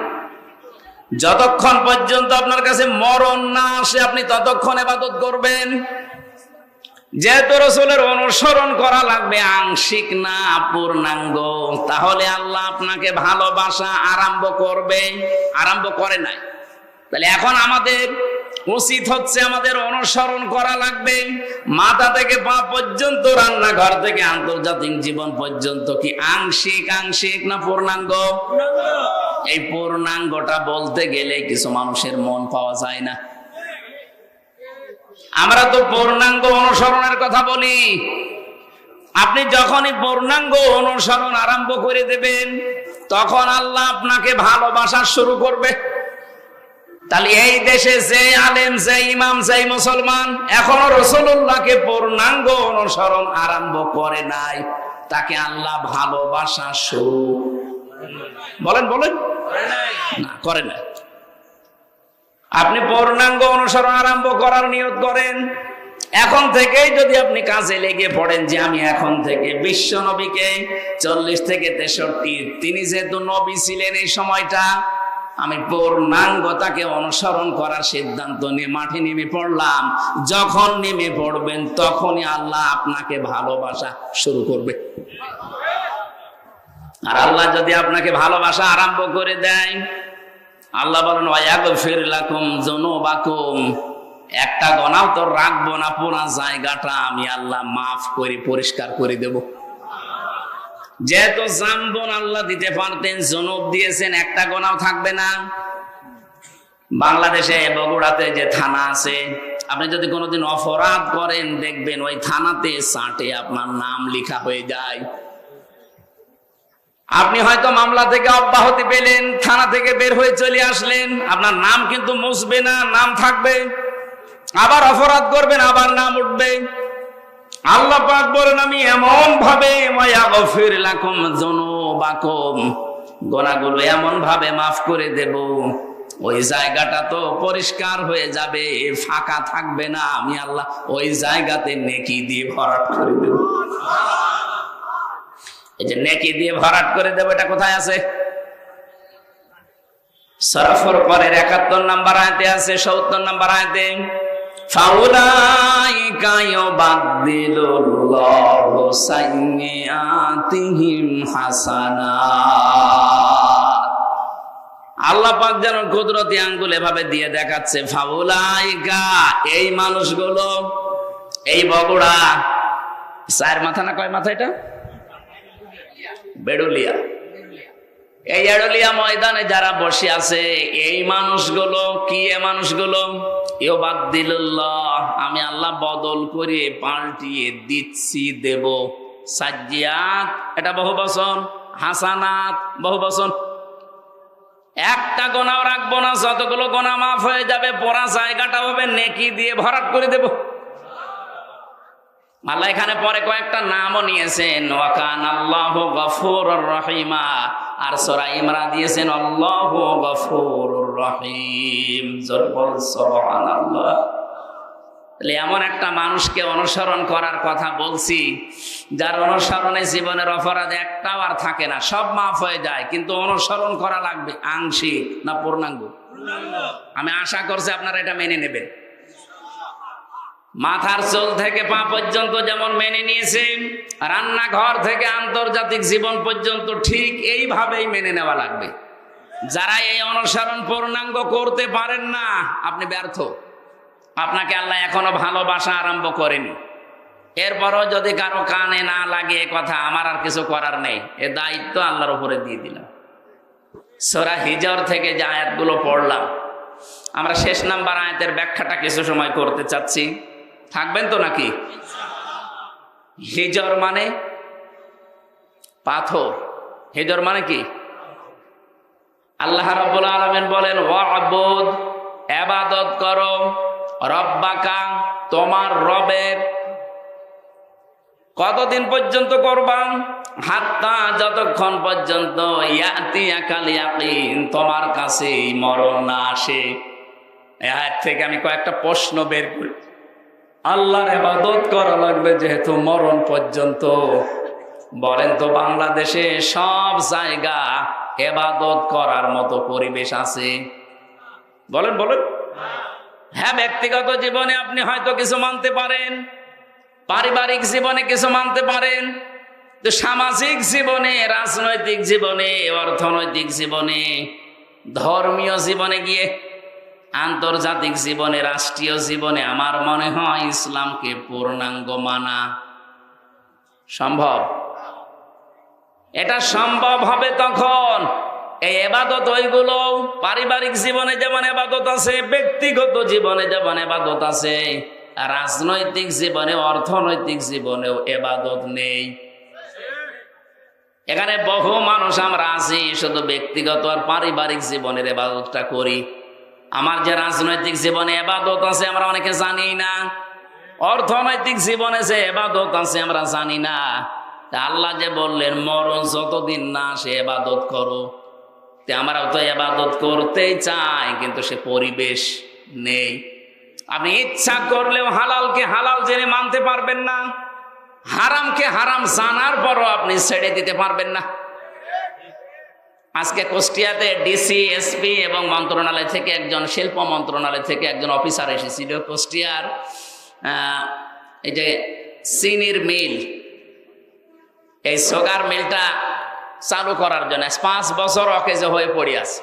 যতক্ষণ পর্যন্ত আপনার কাছে মরণ না আসে আপনি ততক্ষণ ইবাদত করবেন। যেহেতু রাসূলের অনুসরণ করা লাগবে আংশিক না পূর্ণাঙ্গ, তাহলে আল্লাহ আপনাকে ভালোবাসা আরম্ভ করবে, আরম্ভ করে নাই। তাহলে এখন আমাদের উচিত হচ্ছে আমাদের অনুসরণ করা লাগবে মাথা থেকে পা পর্যন্ত, রান্নাঘর থেকে আন্তর্জাতিক জীবন পর্যন্ত। কি আংশিক আংশিক না পূর্ণাঙ্গ? এই পূর্ণাঙ্গটা বলতে গেলে কিছু মানুষের মন পাওয়া যায় না। আমরা তো পূর্ণাঙ্গ অনুসরণের কথা বলি। আপনি যখনই পূর্ণাঙ্গ অনুসরণ আরম্ভ করে দেবেন তখন আল্লাহ আপনাকে ভালোবাসা শুরু করবে। তাহলে এই দেশে যে আলেম, যে ইমাম, যে মুসলমান এখনো রাসূলুল্লাহকে পূর্ণাঙ্গ অনুসরণ আরম্ভ করে নাই, তাকে আল্লাহ ভালোবাসা শুরু বলেন না, করে নাই। আপনি পূর্ণাঙ্গ অনুসরণ আরম্ভ করার নিয়ত করেন, এখন থেকেই যদি আপনি কাজে লেগে পড়েন যে আমি এখন থেকে বিশ্ব নবীকে 40 থেকে 63, তিনি যেহেতু নবী ছিলেন এই সময়টা, আমি পূর্ণাঙ্গতাকে অনুসরণ করার সিদ্ধান্ত নিয়ে মাঠে নেমে পড়লাম। যখন নেমে পড়বেন তখনই আল্লাহ আপনাকে ভালোবাসা শুরু করবে। আর আল্লাহ যদি আপনাকে ভালোবাসা আরম্ভ করে দেয়, আল্লাহ বলেন ওয়ায়াগফির লাকুম যুনুবাকুম, একটা গোনাও তো রাখবো না, পুরো জায়গাটা আমি আল্লাহ মাফ করে পরিষ্কার করে দেব। যেহেতু জামবন আল্লাহ দিতে পারতেন, যুনুব দিয়েছেন, একটা গোনাও থাকবে না। বাংলাদেশে বগুড়াতে যে থানা আছে, আপনি যদি কোনোদিন অপরাধ করেন দেখবেন ওই থানাতে চাটে আপনার নাম লেখা হয়ে যায়। আপনি হয়তো মামলা থেকে অব্যাহতি পেলেন, থানা থেকে বের হয়ে চলে আসলেন, আপনার নাম কিন্তু মুছবে না, নাম থাকবে। আবার অপরাধ করবেন, আবার নাম উঠবে। আল্লাহ পাক বলেন আমি এমন ভাবে ওয়ায়াগফির লাকুম যুনুবাকুম, গুনাহগুলো এমন ভাবে মাফ করে দেব, ওই জায়গাটা তো পরিষ্কার হয়ে যাবে, ফাঁকা থাকবে না। আমি আল্লাহ ওই জায়গাতে নেকি দিয়ে ভরাট করে দেব। এই যে নেকি দিয়ে ভরাট করে দেব, এটা কোথায় আছে? সূরা ফুরকানের 71 নম্বর আয়াতে আছে, 70 নম্বর আয়াতে ফাউলাইকা ইউবাদদিলুল্লাহু সাইয়্যাতিহিম হাসানাত। আল্লাহ পাক যেন কুদরতি আঙ্গুল এভাবে দিয়ে দেখাচ্ছে, ফাউলাইকা, এই মানুষগুলো, এই বগুড়া 4 মাথা না কয় মাথা এটা? বেড়ুলিয়া, এই এড়ুলিয়া ময়দানে যারা বসে আছে এই মানুষগুলো কি? এ মানুষগুলো ইউবাদদিলুল্লাহ, আমি আল্লাহ বদল করে পাল্টিয়ে দিচ্ছি, দেব। সাজ্জিয়াত এটা বহুবচন, হাসানাত বহুবচন। একটা গোনাও রাখবো না, যতগুলো গোনা মাফ হয়ে যাবে, পড়া জায়গাটা হবে নেকি দিয়ে ভরাট করে দেব। আল্লাহ এখানে পরে কয়েকটা নামও নিয়েছেন, ওয়া কানাল্লাহু গফুরুর রহিমা, আর সূরা ইমরান দিয়েছেন আল্লাহু গফুরুর রহিম। জোরে বল সুবহানাল্লাহ। তাহলে এমন একটা মানুষকে অনুসরণ করার কথা বলছি, যার অনুসরণে জীবনের অপরাধ একটাও আর থাকে না, সব মাফ হয়ে যায়, কিন্তু অনুসরণ করা লাগবে আংশিক না পূর্ণাঙ্গ? আমি আশা করছি আপনারা এটা মেনে নেবেন। মাথার চুল থেকে পা পর্যন্ত যেমন মেনে নিয়েছেন, রান্নাঘর থেকে আন্তর্জাতিক জীবন পর্যন্ত ঠিক এইভাবেই মেনে নেওয়া লাগবে। যারা এই অনুসরণ পূর্ণাঙ্গ করতে পারেন না, আপনি ব্যর্থ। আপনাকে আল্লাহ এখনো ভালোবাসা আরম্ভ করেনি। এরপরও যদি কারো কানে না লাগে এ কথা, আমার আর কিছু করার নেই, এ দায়িত্ব আল্লাহর উপরে দিয়ে দিলাম। সূরা হিজর থেকে যে আয়াতগুলো পড়লাম, আমরা শেষ নাম্বার আয়াতের ব্যাখ্যাটা কিছু সময় করতে চাচ্ছি। থাকবেন তো নাকি? হিজর মানে পাথর। হিজর মানে কি? আল্লাহ রাব্বুল আলামিন বলেন, ওয়া'বুদ, ইবাদত করো, রব্বাকা, তোমার রবের। কতদিন পর্যন্ত করবা? হাত্তা, যতক্ষণ পর্যন্ত ইয়াতিয়াকাল ইয়াকিন, তোমার কাছে মরণ না আসে। এই আয়াত থেকে আমি কয়েকটা প্রশ্ন বের করি। আল্লাহর ইবাদত করা লাগবে যেহেতু মরণ পর্যন্ত। বলেন তো, বাংলাদেশে সব জায়গা ইবাদত করার মতো পরিবেশ আছে? বলেন বলেন। হ্যাঁ, ব্যক্তিগত জীবনে আপনি হয়তো কিছু মানতে পারেন, পারিবারিক জীবনে কিছু মানতে পারেন, তো সামাজিক জীবনে, রাজনৈতিক জীবনে, অর্থনৈতিক জীবনে, ধর্মীয় জীবনে গিয়ে, আন্তর্জাতিক জীবনে, রাষ্ট্রীয় জীবনে আমার মনে হয় ইসলামকে পূর্ণাঙ্গ মানা সম্ভব। এটা সম্ভব হবে তখন এই ইবাদত, ওইগুলো পারিবারিক জীবনে যেমন ইবাদত আছে, ব্যক্তিগত জীবনে যেমন ইবাদত আছে, রাজনৈতিক জীবনে, অর্থনৈতিক জীবনেও ইবাদত নেই। এখানে বহু মানুষ আমরা আছি শুধু ব্যক্তিগত আর পারিবারিক জীবনের ইবাদতটা করি। আমার যে রাজনৈতিক জীবনে ইবাদত আছে আমরা অনেকে জানি না, অর্থনৈতিক জীবনে যে ইবাদত আছে আমরা জানি না। আল্লাহ যে বললেন মরণ যতদিন না সে ইবাদত করো, তে আমরাও তো ইবাদত করতেই চাই, কিন্তু সে পরিবেশ নেই। আপনি ইচ্ছা করলেও হালালকে হালাল জেনে মানতে পারবেন না, হারামকে হারাম জানার পরও আপনি ছেড়ে দিতে পারবেন না। আজকে কুষ্টিয়াতে ডিসি, এসপি এবং মন্ত্রণালয় থেকে একজন, শিল্প মন্ত্রণালয় থেকে একজন অফিসার এসেছিল কুষ্টিয়ার এই যে চিনির মিল, এই সুগার মিলটা চালু করার জন্য 5 বছর অকেজ হয়ে পড়ে আছে।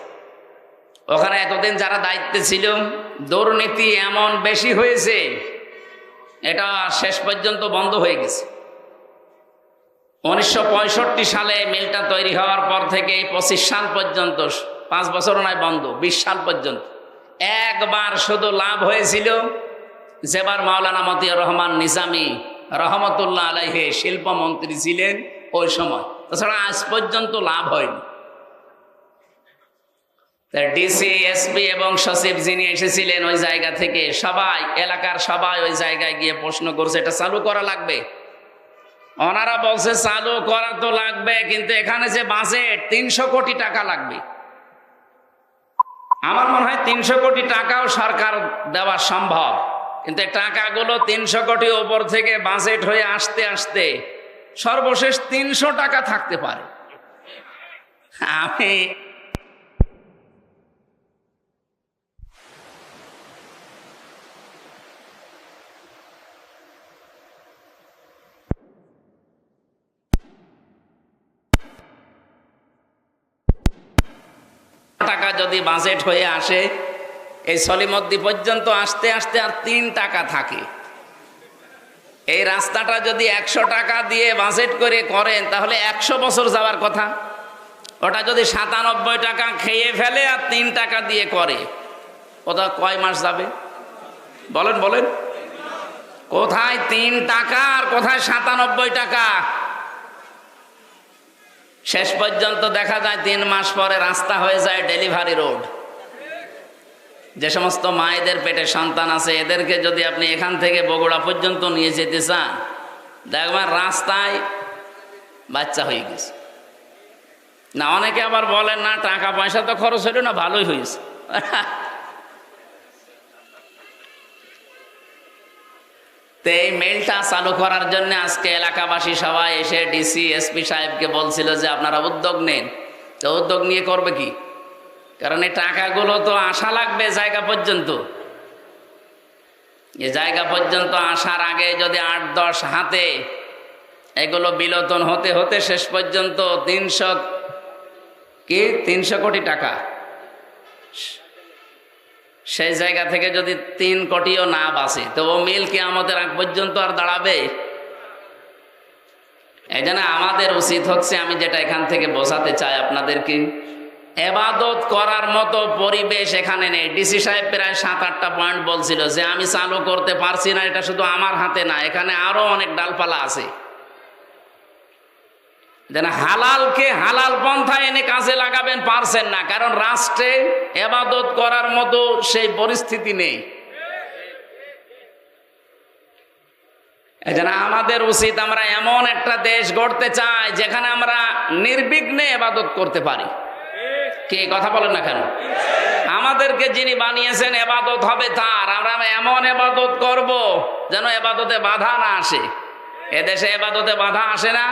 ওখানে এতদিন যারা দায়িত্বে ছিল, দুর্নীতি এমন বেশি হয়েছে, এটা শেষ পর্যন্ত বন্ধ হয়ে গেছে। 1965 সালে মিলটা তৈরি হওয়ার পর থেকে 25 সাল পর্যন্ত, 5 বছর নয় বন্ধ, 20 সাল পর্যন্ত একবার শুধু লাভ হয়েছিল, যেবার মাওলানা মতিউর রহমান নিজামী রহমতুল্লাহ আলাইহি শিল্পমন্ত্রী ছিলেন ওই সময়। তাছাড়া আজ পর্যন্ত লাভ হয়নি। ডিসি, এসপি এবং সচিব যিনি এসেছিলেন ওই জায়গা থেকে, সবাই, এলাকার সবাই ওই জায়গায় গিয়ে প্রশ্ন করছে এটা চালু করা লাগবে। ওনারা বলছে চালু করা তো লাগবে, কিন্তু এখানে যে বাজেট 300 কোটি টাকা লাগবে। আমার মনে হয় 300 কোটি টাকাও সরকার দেওয়া সম্ভব, কিন্তু এই টাকাগুলো 300 কোটি ওপর থেকে বাজেট হয়ে আসতে আসতে সর্বশেষ 300 টাকা থাকতে পারে। আমি টাকা যদি বাজেট হয়ে আসে, এই সলিমদ্দি পর্যন্ত আসতে আসতে আর 3 টাকা থাকে। এই রাস্তাটা যদি 100 টাকা দিয়ে বাজেট করে করেন তাহলে 100 বছর যাওয়ার কথা। ওটা যদি 97 টাকা খেয়ে ফেলে আর 3 টাকা দিয়ে করে, ওটা কয় মাস যাবে? বলেন বলেন। কোথায় 3 টাকা আর কোথায় 97 টাকা? শেষ পর্যন্ত দেখা যায় 3 মাস পরে রাস্তা হয়ে যায় ডেলিভারি রোড। যে সমস্ত মায়েদের পেটে সন্তান আছে, এদেরকে যদি আপনি এখান থেকে বগুড়া পর্যন্ত নিয়ে যেতে চান, দেখবেন রাস্তায় বাচ্চা হয়ে গেছে। না, অনেকে আবার বলেন না টাকা পয়সা তো খরচ হইল না, ভালোই হয়েছে। তো এই মেলটা চালু করার জন্য আজকে এলাকাবাসী সবাই এসে ডিসি, এসপি সাহেবকে বলছিল যে আপনারা উদ্যোগ নেন। তো উদ্যোগ নিয়ে করবে কি? কারণ এই টাকাগুলো তো আসা লাগবে জায়গা পর্যন্ত। এই জায়গা পর্যন্ত আসার আগে যদি 8-10 হাতে এগুলো বিলোতন হতে হতে শেষ পর্যন্ত 300 কোটি টাকা, সেই জায়গা থেকে যদি 3 কোটিও না বাঁচে তো ও মিল কিয়ামতের আগ পর্যন্ত আর দাঁড়াবে? এই জন্য আমাদের উচিত হচ্ছে, আমি যেটা এখান থেকে বোঝাতে চাই আপনাদেরকে, ইবাদত করার মতো পরিবেশ এখানে নেই। ডিসি সাহেব প্রায় 7-8টা পয়েন্ট বলছিল যে আমি চালু করতে পারছি না, এটা শুধু আমার হাতে না, এখানে আরো অনেক ডালপালা আছে। যেন হালালকে হালাল পন্থা এনে কাজে লাগাবেন, পারছেন না, কারণ রাষ্ট্রে ইবাদত করার মতো সেই পরিস্থিতি নেই। এজন্য আমাদের উচিত, আমরা এমন একটা দেশ গড়তে চাই যেখানে আমরা নির্বিঘ্নে ইবাদত করতে পারি। কে কথা বলেন না কেন? আমাদেরকে যিনি বানিয়েছেন ইবাদত হবে তার, আমরা এমন ইবাদত করব যেন ইবাদতে বাধা না আসে। এদেশে ইবাদতে বাধা আসে না?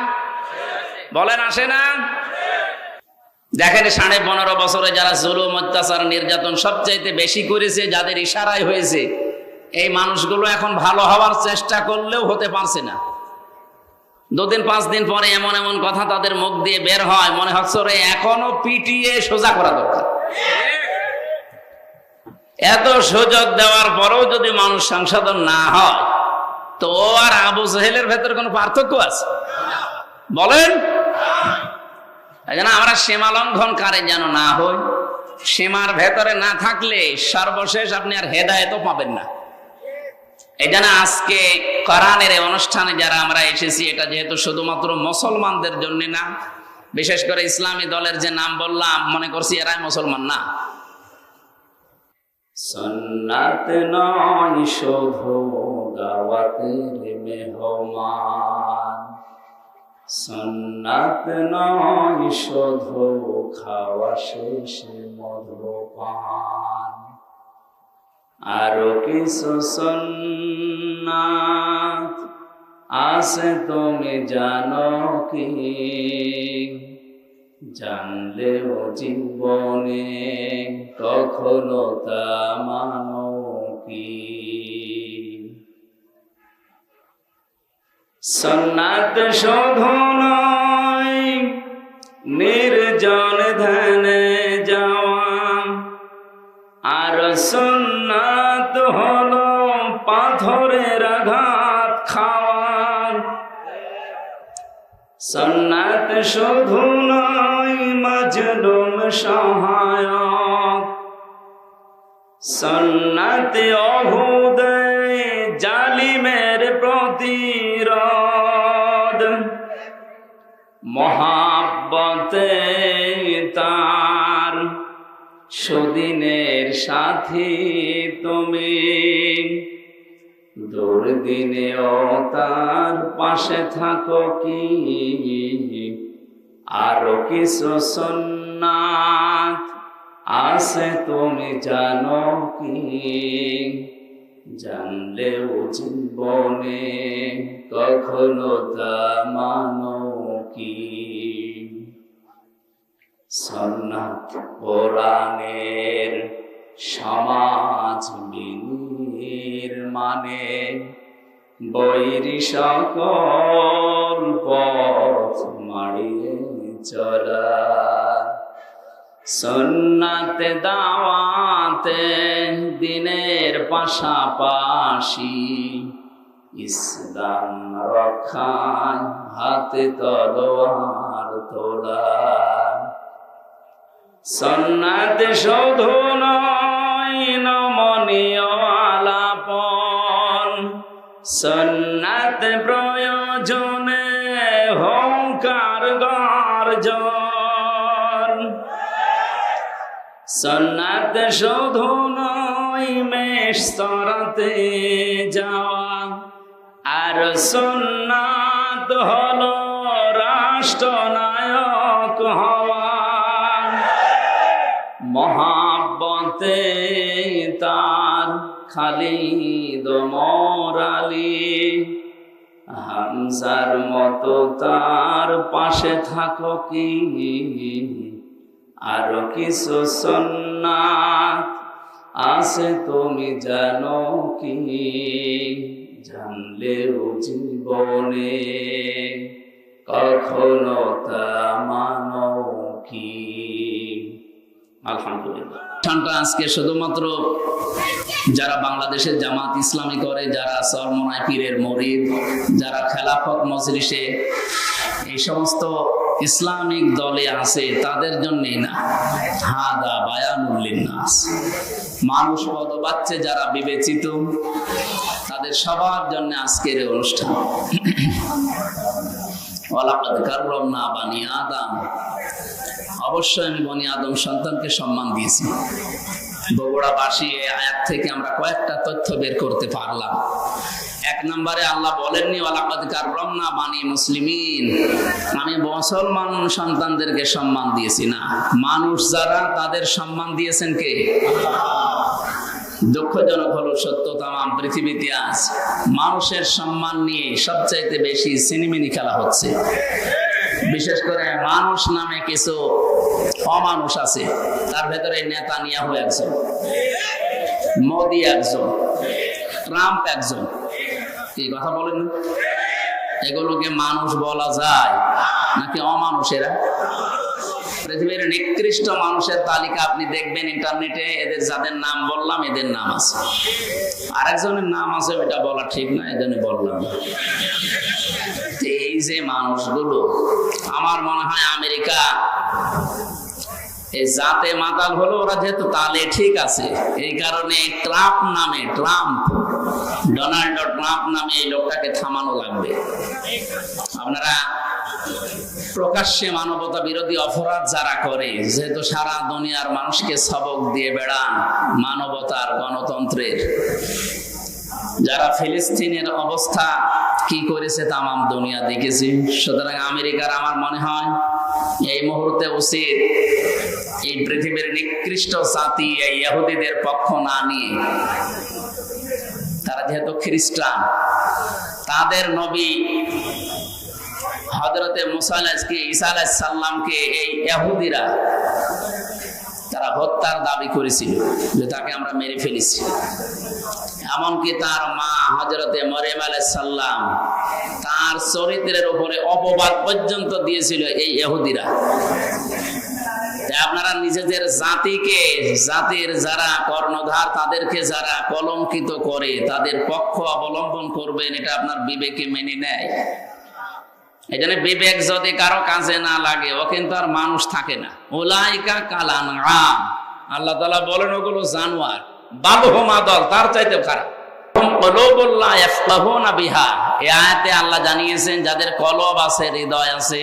বলেন আসে না? দেখেন 15.5 বছরে যারা জুলুম, অত্যাচার, নির্যাতন সবচাইতে বেশি করেছে, যাদের ইশারায় হয়েছে, এই মানুষগুলো এখন ভালো হওয়ার চেষ্টা করলেও হতে পারছে না। 2-5 দিন পরে এমন এমন কথা তাদের মুখ দিয়ে বের হয়, মনে হচ্ছে রে এখনো পিটিয়ে সোজা করা দরকার। এত সুযোগ দেওয়ার পরেও যদি মানুষ সংশোধন না হয় তো ও আর আবু জাহেলের ভেতরে কোনো পার্থক্য আছে? বলেন। এই জন্য আমরা সীমা লঙ্ঘনকারী যেন না হই। সীমার ভেতরে না থাকলে সর্বশেষ আপনি আর হেদায়েতও পাবেন না। এই জন্য আজকে কোরআনের এই অনুষ্ঠানে যারা আমরা এসেছি, এটা যেহেতু শুধুমাত্র মুসলমানদের জন্য না, বিশেষ করে ইসলামী দলের যে নাম বললাম, মনে করছি এরাই মুসলমান না। সুন্নাত নয় শুধু দাওয়াতের মেহমান, সুন্নাত নয় শুধু খাওয়া শেষে মধুপান, আরো কিছু সুন্নাত আছে তুমি জানো কি? জানলেও জীবনে কখনো তা মানো কি? সুন্নাত শুধু নয় নির্জন ধ্যানে যাওয়া, আর সুন্নাত হলো পাথরের আঘাত খাওয়া। সুন্নাত শুধু নয় মাজলুম সহায়ক, সুন্নাত অহুদ জালিমের প্রতিরোধ, মহাব্বতে তার সুদিনের সাথী তুমি, দুর্দিনেও তার পাশে থাকো কি? আরো কিছু সুন্নাত আছে তুমি জানো কি? জানলেও জীবনে কখনো তা মানো কি? সুন্নাত কোরআনের সমাজ মানে বৈরি সকল পথ মাড়িয়ে চলা। সুন্নাতে দাওয়াতে দিনের পাশাপাশি, ইসলাম রক্ষায় হাতে তলোয়ার তোলা। সুন্নাত শুধু নয় নমনীয় আলাপন, সুন্নাত প্রয়োজনে হুঙ্কার গর্জন। সুন্নাত শুধু নয় মেষ চরাতে যাওয়া, আর সুন্নাত হলো রাষ্ট্রনায়ক হওয়া। মহাব্বতে তার খালিদ ওমর আলী, হামজার মতো তার পাশে থাকো কি? আরো কিছু সুন্নাত আছে তুমি জানো কি, জানলেও জীবনে কখনো তা মানো কি। আলহামদুলিল্লাহ। আজকে শুধুমাত্র যারা বাংলাদেশের জামাত ইসলামী করে, যারা চরমনাই পীরের মুরিদ, যারা খেলাফত মজলিসে এই সমস্ত ইসলামিক দলে আছে তাদের জন্যই না, হাদা বায়ানুল লিন্নাস, মানুষ পদবাচ্চে যারা বিবেচিত তাদের সবার জন্য আজকের এই অনুষ্ঠান। ওয়ালাকাদ কাররামনা বানি আদম, অবশ্যই আমি বনি আদম সন্তানকে সম্মান দিয়েছি। বগুড়াবাসী এই আয়াত থেকে আমরা কয়েকটা তথ্য বের করতে পারলাম। এক নম্বরে আল্লাহ বলেননি ওয়ালাকাদ কাররামনা বানি মুসলিমিন, আমি মুসলমান সন্তানদেরকে সম্মান দিয়েছি, না, মানুষ যারা তাদের সম্মান দিয়েছেন কে? দুঃখজনক হলো সত্য, তাম পৃথিবীতে আজ মানুষের সম্মান নিয়ে সবচাইতে বেশি সিনেমিনি খেলা হচ্ছে। বিশেষ করে মানুষ নামে কিছু অমানুষ আছে, তার ভেতরে নেতানিয়াহু একজন, মোদি একজন, ট্রাম্প একজন। কি কথা বলেন? এগুলোকে মানুষ বলা যায় নাকি অমানুষেরা? পৃথিবীর নিকৃষ্ট মানুষের তালিকা আপনি দেখবেন ইন্টারনেটে, এদের যাদের নাম বললাম এদের নাম আছে, আরেকজনের নাম আছে ওইটা বলা ঠিক না, এজন্য বললাম। এই যে মানুষগুলো, আমার মনে হয় আমেরিকা এই জাতে মাতাল হলো, ওরা যেহেতু তালে ঠিক আছে, এই কারণে ট্রাম্প নামে, ডোনাল্ড ট্রাম্প নামে এই লোকটাকে থামানো লাগবে। আপনারা প্রকাশ্যে মানবতা বিরোধী অপরাধ যারা করে, যেহেতু সারা দুনিয়ার মানুষকে সবক দিয়ে বেড়ান মানবতার, গণতন্ত্রের, যারা ফিলিস্তিনের অবস্থা কি করেছে তামাম দুনিয়া দেখেছি। সুতরাং আমেরিকার আমার মনে হয় এই মুহূর্তে উচিত এই পৃথিবীর নিকৃষ্ট জাতি এই ইহুদিদের পক্ষ না নিয়ে, তারা যেহেতু খ্রিস্টান, তাদের নবী হযরতে মুসা ঈসা আলাইহিস সালামকে এই ইহুদিরা তারা হত্যার দাবি করেছিল যে তাকে আমরা মেরে ফেলেছি। এমনকি তার মা হযরতে মরিয়ম আলাইহিস সালাম, তার চরিত্রের উপরে অপবাদ পর্যন্ত দিয়েছিল এই ইহুদিরা। আপনারা নিজেদের জাতিকে, জাতির যারা কর্ণধার তাদেরকে যারা কলঙ্কিত করে তাদের পক্ষ অবলম্বন করবেন, এটা আপনার বিবেকে মেনে নেয়? এই জন্য বিবেক যদি কারো কাজে না লাগে, ও কিন্তু আর মানুষ থাকে না। উলাইকা কালান আম, আল্লাহ তাআলা বলেন ওগুলো জানোয়ার, বালহুম আদল, তার চাইতেও খারাপ। কলুবুল্লাহ ইয়াফকাহুনা বিহা, এই আয়াতে আল্লাহ জানিয়েছেন যাদের কলব আছে, হৃদয় আছে,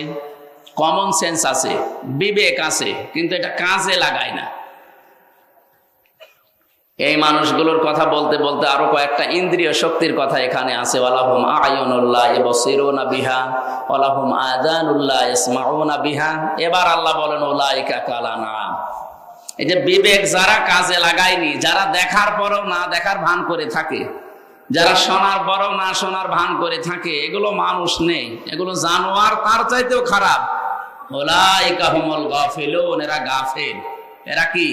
কমন সেন্স আছে, বিবেক আছে, কিন্তু এটা কাজে লাগায় না। এই মানুষগুলোর কথা বলতে বলতে আরো কয়েকটা ইন্দ্রিয় শক্তির কথা এখানে আছে। ওয়ালাহুম আয়ুনুল্লাহ ইয়াবসিরুনা বিহা ওয়ালাহুম আযানুল্লাহ ইয়াসমাউনা বিহা। এবার আল্লাহ বলেন উলাইকা কালানাম, এই যে বিবেক যারা কাজে লাগায়নি, যারা দেখার পরেও না দেখার ভান করে থাকে, যারা শোনার পরেও না শোনার ভান করে থাকে, এগুলো মানুষ নেই, এগুলো জানোয়ার, তার চাইতেও খারাপ। উলাইকা হুমুল গাফিলুন, এরা গাফিল। এরা কি?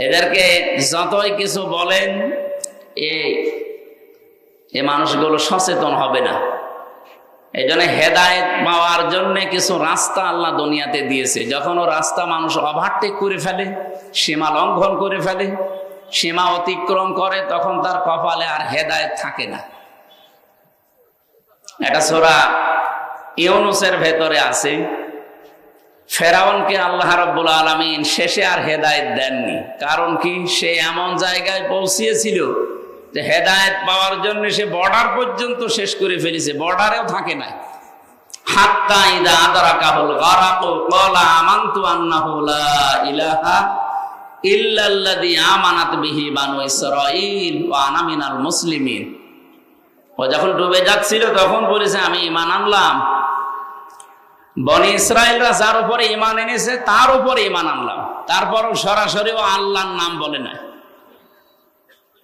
এদেরকে যতই কিছু বলেন, এই মানুষগুলো সচেতন হবে না। এই জন্য হেদায়েত পাওয়ার জন্য কিছু রাস্তা আল্লাহ দুনিয়াতে দিয়েছে। যখন ও রাস্তা মানুষ ওভারটেক করে ফেলে, সীমা লঙ্ঘন করে ফেলে, সীমা অতিক্রম করে, তখন তার কপালে আর হেদায়েত থাকে না। এটা সূরা ইউনূসের ভেতরে আছে। ফেরাউনকে আল্লাহ রাব্বুল আলামিন শেষে আর হেদায়েত দেননি। কারণ কি? সে এমন জায়গায় পৌঁছিয়েছিল যে হেদায়েত পাওয়ার জন্য সে বর্ডার পর্যন্ত শেষ করে ফেলেছে, বর্ডারেও থাকে না। হাত্তা ইযা আদরাকাহুল গারাকু ক্বালা আমানতু আন্নাহু লা ইলাহা ইল্লাল্লাযী আমানাত বিহি বানু ইসরাঈল ওয়া আনা মিনাল মুসলিমিন। ও যখন ডুবে যাচ্ছিল তখন বলেছে আমি ঈমান আনলাম, বনি ইসরায়েলরা যার উপরে ঈমান এনেছে তার উপরে ঈমান আনলাম। তারপরও সরাসরি ও আল্লাহর নাম বলে না।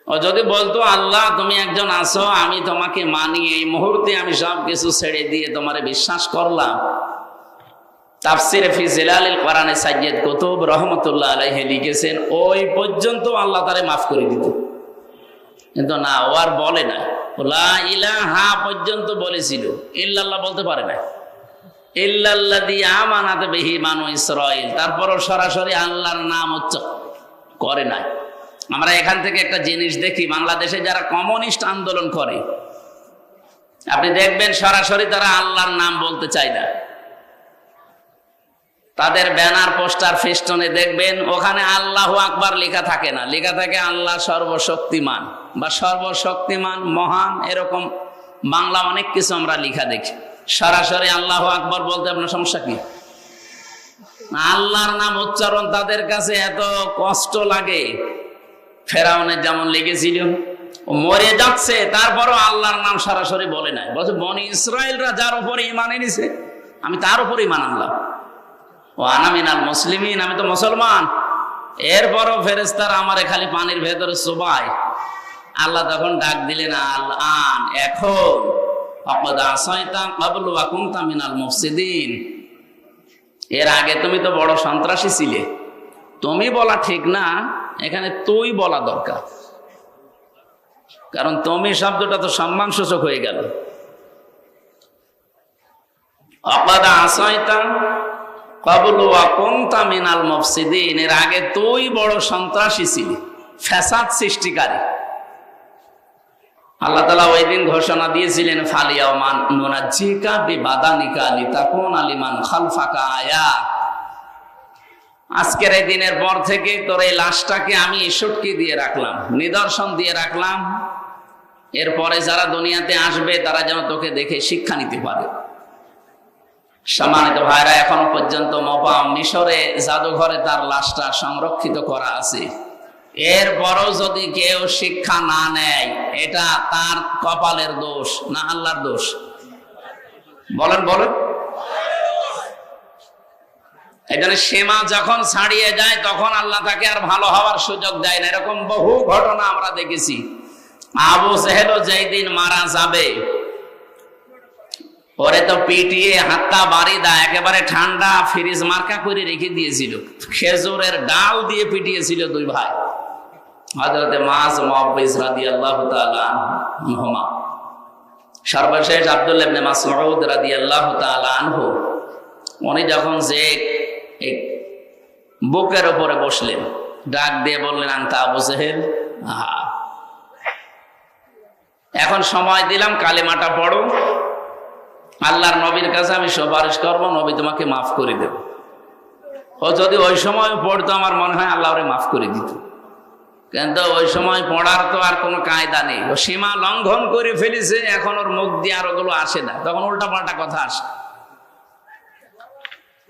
ও যদি বলতো আল্লাহ তুমি একজন আছো, আমি তোমাকে মানি, এই মুহূর্তে আমি সব কিছু ছেড়ে দিয়ে তোমারে বিশ্বাস করলাম, তাফসিরে ফি জিলালিল কোরআনে সাইয়্যিদ কুতুব রহমাতুল্লাহ আলাইহি লিখেছেন ওই পর্যন্ত আল্লাহ তারে মাফ করে দিত, কিন্তু না, ও আর বলে না। লা ইলাহা পর্যন্ত বলেছিল, ইল্লাল্লাহ বলতে পারে না। ইল্লাল্লাযী আমানাত বিহি বানু ইসরাঈল, তারপরও সরাসরি আল্লাহর নাম উচ্চারণ করে না। আমরা এখান থেকে একটা জিনিস দেখি, বাংলাদেশে যারা কমিউনিস্ট আন্দোলন করে আপনি দেখবেন সরাসরি তারা আল্লাহর নাম বলতে চায় না। তাদের ব্যানার পোস্টার ফেস্টনে দেখবেন ওখানে আল্লাহু আকবার লেখা থাকে না, লেখা থাকে আল্লাহ সর্বশক্তিমান বা সর্বশক্তিমান মহান, এরকম বাংলা অনেক কিছু আমরা লেখা দেখি। সরাসরি আল্লাহু আকবার বলতে আপনার সমস্যা কি? আল্লাহর নাম উচ্চারণ তাদের কাছে এত কষ্ট লাগে। ফেরাউনের যেমন লেগেছিল, ও মরে যাচ্ছে তারপরও আল্লাহর নাম সরাসরি বলে নাই, বলছে বনি ইসরাইলরা যার উপরে ঈমান এনেছে আমি তার উপরে ঈমান আনলাম, ও আনা মিনাল মুসলিমিন, আমি তো মুসলমান। এরপরও ফেরেশতারা আমারে খালি পানির ভেতরে চুবায়। আল্লাহ তখন ডাক দিলেন, আল আন, এখন ফাকাদ আসাইতা ক্বাবলু ওয়া কুনতা মিনাল মুফসিদিন, এর আগে তুমি তো বড় সন্ত্রাসী ছিলে। তুমি বলা ঠিক না, এখানে তুই বলা দরকার, কারণ তুমি শব্দটা তো সম্মানসূচক হয়ে গেল। ফাকাদ আসাইতা ক্বাবলু ওয়া কুনতা মিনাল মুফসিদিন, এর আগে তুই বড় সন্ত্রাসী ছিলি, ফ্যাসাদ সৃষ্টিকারী। আল্লাহ তাআলা ওই দিন ঘোষণা দিয়েছিলেন, ফালিয়াউমা নুনাজ্জিকা বিবাদানিকা লিতাকুনা লিমান খালফাকা আয়া, আজকের এই দিনের পর থেকে তোর এই লাশটাকে আমি ইসটকি দিয়ে রাখলাম, নিদর্শন দিয়ে রাখলাম, এরপরে যারা দুনিয়াতে আসবে তারা যেন তোকে দেখে শিক্ষা নিতে পারে। সম্মানিত ভাইরা, এখনো পর্যন্ত মিশরে জাদুঘরে তার লাশটা সংরক্ষিত করা আছে। এরপরও যদি কেউ শিক্ষা না নেয়, এটা তার কপালের দোষ না আল্লাহর দোষ? বলেন বলেন। এই জন্য সীমা যখন ছাড়িয়ে যায় তখন আল্লাহ তাকে আর ভালো হওয়ার সুযোগ দেয় না। এরকম বহু ঘটনা আমরা দেখেছি। আবু জেহেলও যেই দিন মারা যাবে, ওরে তো পিটিয়ে হাতটা বাড়ি দেয়, একেবারে ঠান্ডা ফ্রিজ মার্কা করে রেখে দিয়েছিল, খেজুরের ডাল দিয়ে পিটিয়েছিল দুই ভাই, হযরতে মাস মুআওয়াজ রাদিয়াল্লাহু তাআলা আনহুমা। সর্বশেষ আব্দুল্লাহ ইবনে মাসউদ রাদিয়াল্লাহু তাআলা আনহু, উনি যখন যে বুকের উপরে বসলেন, ডাক দিয়ে বললেন, আনতা আবু জেহেল, এখন সময় দিলাম, কালেমাটা পড়ো, আল্লাহর নবীর কাছে আমি সুপারিশ করবো, নবী তোমাকে মাফ করে দেব। ও যদি ওই সময় পড়তো আমার মনে হয় আল্লাহ ওরে মাফ করে দিত, কিন্তু ওই সময় পড়ার তো আর কোনো কায়দা নেই। ও সীমা লঙ্ঘন করে ফেলেছে, এখন ওর মুখ দিয়ে আর ওগুলো আসে না, তখন উল্টা পাল্টা কথা আসে।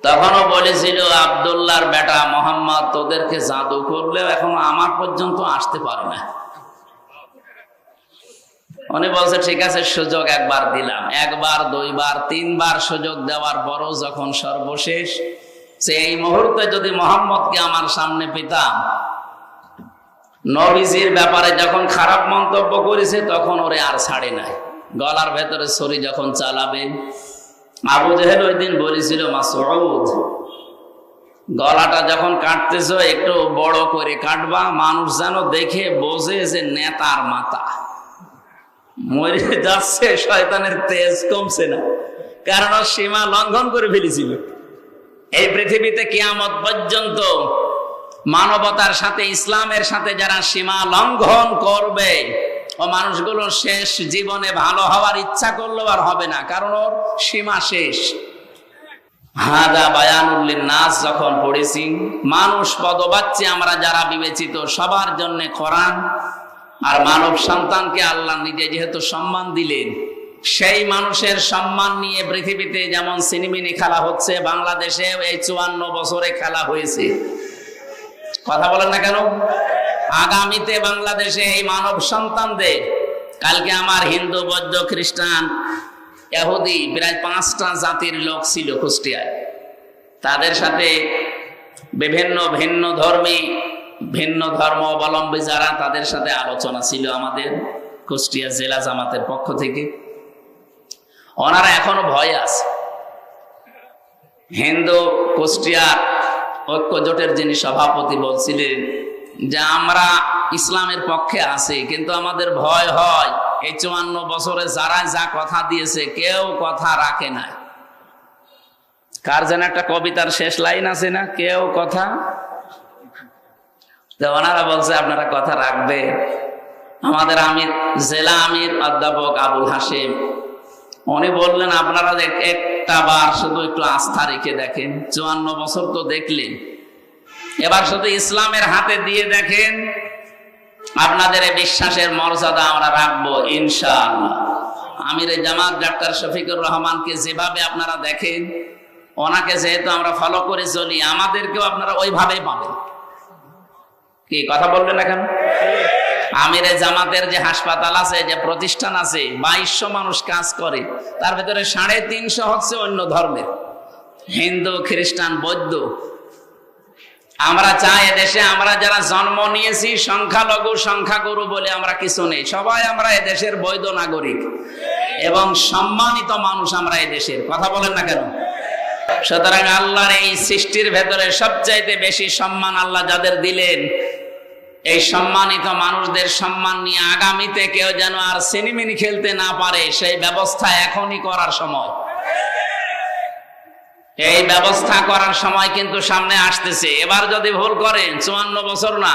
তখনও বলেছিল, আব্দুল্লাহর বেটা মোহাম্মদ তোদেরকে জাদু করলেও এখনো আমার পর্যন্ত আসতে পারে না। উনি বলছে, ঠিক আছে, সুযোগ একবার দিলাম, একবার দুইবার তিনবার সুযোগ দেওয়ার পরও যখন সর্বশেষ সেই মুহূর্তে যদি মোহাম্মদকে আমার সামনে পেতাম, নবীজির ব্যাপারে যখন খারাপ মন্তব্য করেছে তখন ওরে আর ছাড়ে নাই। গলার ভেতরে ছুরি যখন চালাবে, আবু জেহেল ওই দিন বলেছিল, মাসউদ গলাটা যখন কাটতেছ একটু বড় করে কাটবা, মানুষ যেন দেখে বোঝে যে নেতার মাথা। মরে যাচ্ছে, শয়তানের তেজ কমছে না, কারণ সীমা লঙ্ঘন করে ফেলেছিল। এই পৃথিবীতে কিয়ামত পর্যন্ত মানবতার সাথে, ইসলামের সাথে যারা সীমা লঙ্ঘন করবে, ও মানুষগুলো শেষ জীবনে ভালো হওয়ার ইচ্ছা করলেও আর হবে না, কারণ ওর সীমা শেষ। হাদা বায়ানুল লিন্নাস যখন পড়েছি, মানুষ পদবাচ্চে আমরা যারা বিবেচিত সবার জন্য কোরআন, আর মানব সন্তানকে আল্লাহ নিজে যেহেতু সম্মান দিলেন, সেই মানুষের সম্মান নিয়ে পৃথিবীতে যেমন সিনেমিনি খেলা হচ্ছে, বাংলাদেশে এই 54 বছরে খেলা হয়েছে। কথা বলেন না কেন? আগামীতে বাংলাদেশে এই মানব সন্তানদের, কালকে আমার হিন্দু, বৌদ্ধ, খ্রিস্টান, ইহুদি প্রায় 5টা জাতির লোক ছিল কুষ্টিয়ায়, তাদের সাথে বিভিন্ন ভিন্ন ধর্মী, ভিন্ন ধর্ম অবলম্বী যারা, তাদের সাথে আলোচনা ছিল আমাদের কুষ্টিয়া জেলা জামাতের পক্ষ থেকে। ওনারা এখনো ভয় আছে, হিন্দু কুষ্টিয়ার ঐক্য জোটের যিনি সভাপতি বলছিলেন যে আমরা ইসলামের পক্ষে আছি, কিন্তু আমাদের ভয় হয় এই 54 বছরে যারা যা কথা দিয়েছে কেউ কথা রাখে না। কার যেন একটা কবিতার শেষ লাইন আছে না, কেউ কথা, তো ওনারা বলছে আপনারা কথা রাখবে। আমাদের আমির, জেলা আমির অধ্যাপক আবুল হাশেম, উনি বললেন আপনারা একটা বার শুধু একটু আস্থা রেখে দেখেন, 54 বছর তো দেখলেন, এবার শুধু ইসলামের হাতে দিয়ে দেখেন, আপনাদের এই বিশ্বাসের মর্যাদা আমরা রাখবো ইনশাআল্লাহ। আমির জামাত ডাক্তার শফিকুর রহমানকে যেভাবে আপনারা দেখেন, ওনাকে যেহেতু আমরা ফলো করে চলি, আমাদেরকেও আপনারা ওইভাবেই পাবেন। কি কথা বললেন এখন? আমিরে জামাতের যে হাসপাতাল আছে, যে প্রতিষ্ঠান আছে, 2200 মানুষ কাজ করে, তার ভেতরে 350 হচ্ছে অন্য ধর্মের, হিন্দু, খ্রিস্টান, বৌদ্ধ। আমরা চাই এদেশে আমরা যারা জন্ম নিয়েছি সংখ্যালঘু সংখ্যাগুরু বলে আমরা কিছু নেই, সবাই আমরা এদেশের বৈধ নাগরিক এবং সম্মানিত মানুষ আমরা এদেশের। কথা বলেন না কেন? সুতরাং আল্লাহর এই সৃষ্টির ভেতরে সবচাইতে বেশি সম্মান আল্লাহ যাদের দিলেন, এই সম্মানিত মানুষদের সম্মান নিয়ে আগামীতে কেউ যেন আর সিনেমিনি খেলতে না পারে, সেই ব্যবস্থা এখনই করার সময়। এই ব্যবস্থা করার সময় কিন্তু সামনে আসতেছে। এবার যদি ভুল করেন 54 বছর না,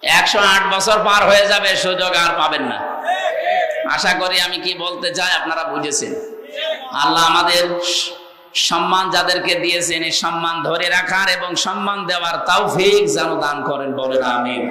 108 বছর পার হয়ে যাবে, সুযোগ আর পাবেন না। আশা করি আমি কি বলতে চাই আপনারা বুঝেছেন। আল্লাহ আমাদের সম্মান যাদেরকে দিয়েছেন, এই সম্মান ধরে রাখার এবং সম্মান দেওয়ার তৌফিক যেন দান করেন, বলেন আমিন।